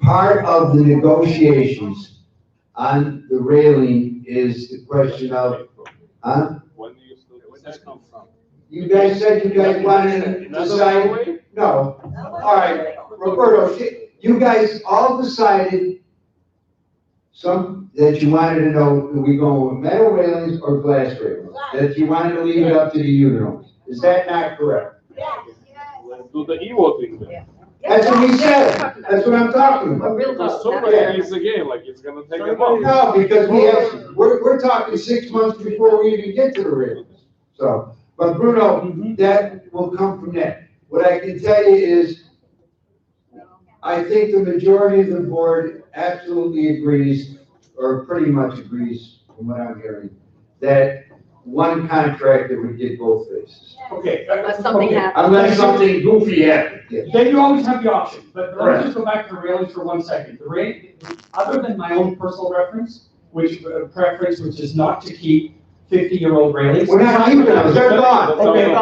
Part of the negotiations on the railing is the question of, When do you come from? you guys said you guys wanted to decide? No. All right, Roberto, you guys all decided that you wanted to know, are we going with metal railings or glass railings? That you wanted to leave it up to the unit owners. Is that not correct? Let's do the EVO thing then. That's what we said. That's what I'm talking about. Because somebody is again, like it's gonna take a month. No, because we're talking 6 months before we even get to the railings. So, but Bruno, that will come from that. What I can tell you is, I think the majority of the board absolutely agrees, or pretty much agrees, from what I'm hearing, that one contractor would get both phases. Okay. Unless something okay. happens. Unless something goofy happens. Yes. Then you always have the option, but Correct. let's just go back to the railings for 1 second. Other than my own personal preference, which is not to keep 50-year-old railings. We're not keeping them, they're gone. Okay.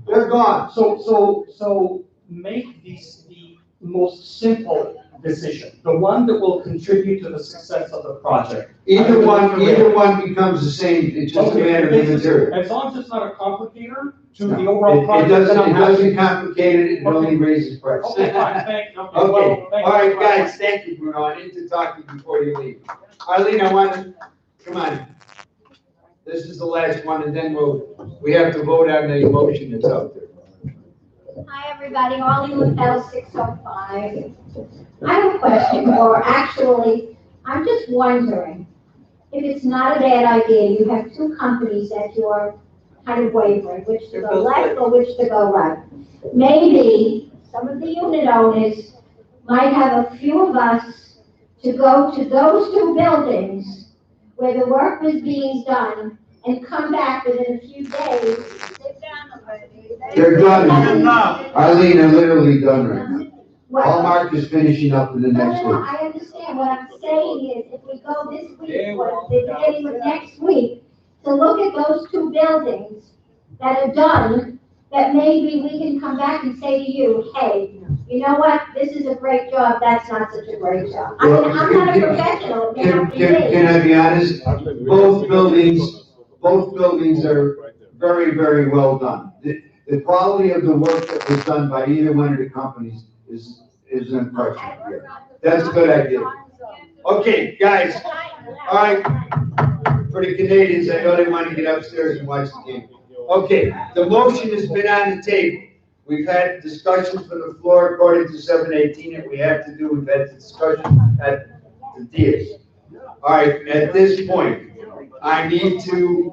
They're gone. So make the most simple decision, the one that will contribute to the success of the project. Either one becomes the same, it's just a matter of the material. As long as it's not a complicator to the No, overall project. It doesn't complicate it, it only raises price. Okay, fine, thank you. Okay, Well, thank all right, you. guys, thank you, Bruno, I need to talk to you before you leave. Arlene, come on. This is the last one, and then we have to vote on the motion that's out there. Hi, everybody, Arlene Littell, 605. I have a question, or actually, I'm just wondering if it's not a bad idea, you have two companies that you are kind of wavering, which to go left or which to go right. Maybe some of the unit owners might have a few of us to go to those two buildings where the work was being done and come back within a few days. They're done. Arlene, they're literally done right now. Hallmark is finishing up in the next week. I understand. What I'm saying is, if we go this week, or the beginning of next week, to look at those two buildings that are done, that maybe we can come back and say to you, hey, you know what, this is a great job, that's not such a great job. I mean, I'm not a professional, it may not be me. Can I be honest? Both buildings are very, very well done. The quality of the work that was done by either one of the companies is impressive. That's a good idea. Okay, guys, all right. For the Canadians, I know they want to get upstairs and watch the game. Okay, the motion has been on the table. We've had discussions from the floor according to 718 that we have to do. We've had discussion at the DS. All right, at this point, I need to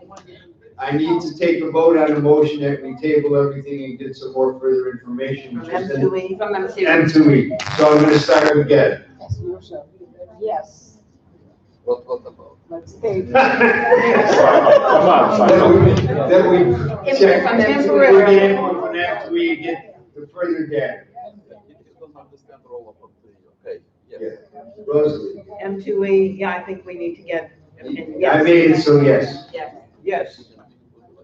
take a vote on the motion that we table everything and get some more further information. which is in M2E. So I'm gonna start again. Yes. What about? Let's take. Then we check, we get input from M2E and get the further data. Okay, yes. Rosalie? M2E, yeah, I think we need to get. I made it, so yes. Yes. Yes.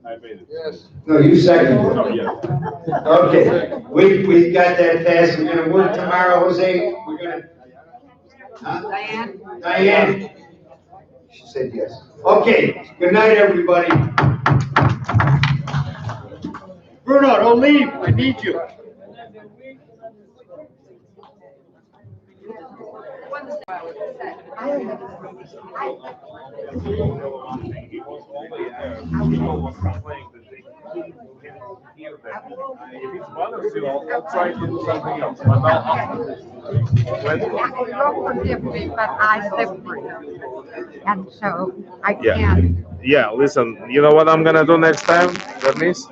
I made it. Yes. No, you seconded Oh, it. yeah. Okay, we got that passed. We're gonna work tomorrow, Jose. We're gonna. Huh? Diane? She said yes. Okay, good night, everybody. Bruno, don't leave, I need you. If it's bothers you, I'll try to do something else, but You'll forgive me, but I live for you. And so I Yeah. can't. Yeah, listen, you know what I'm gonna do next time, Bernice?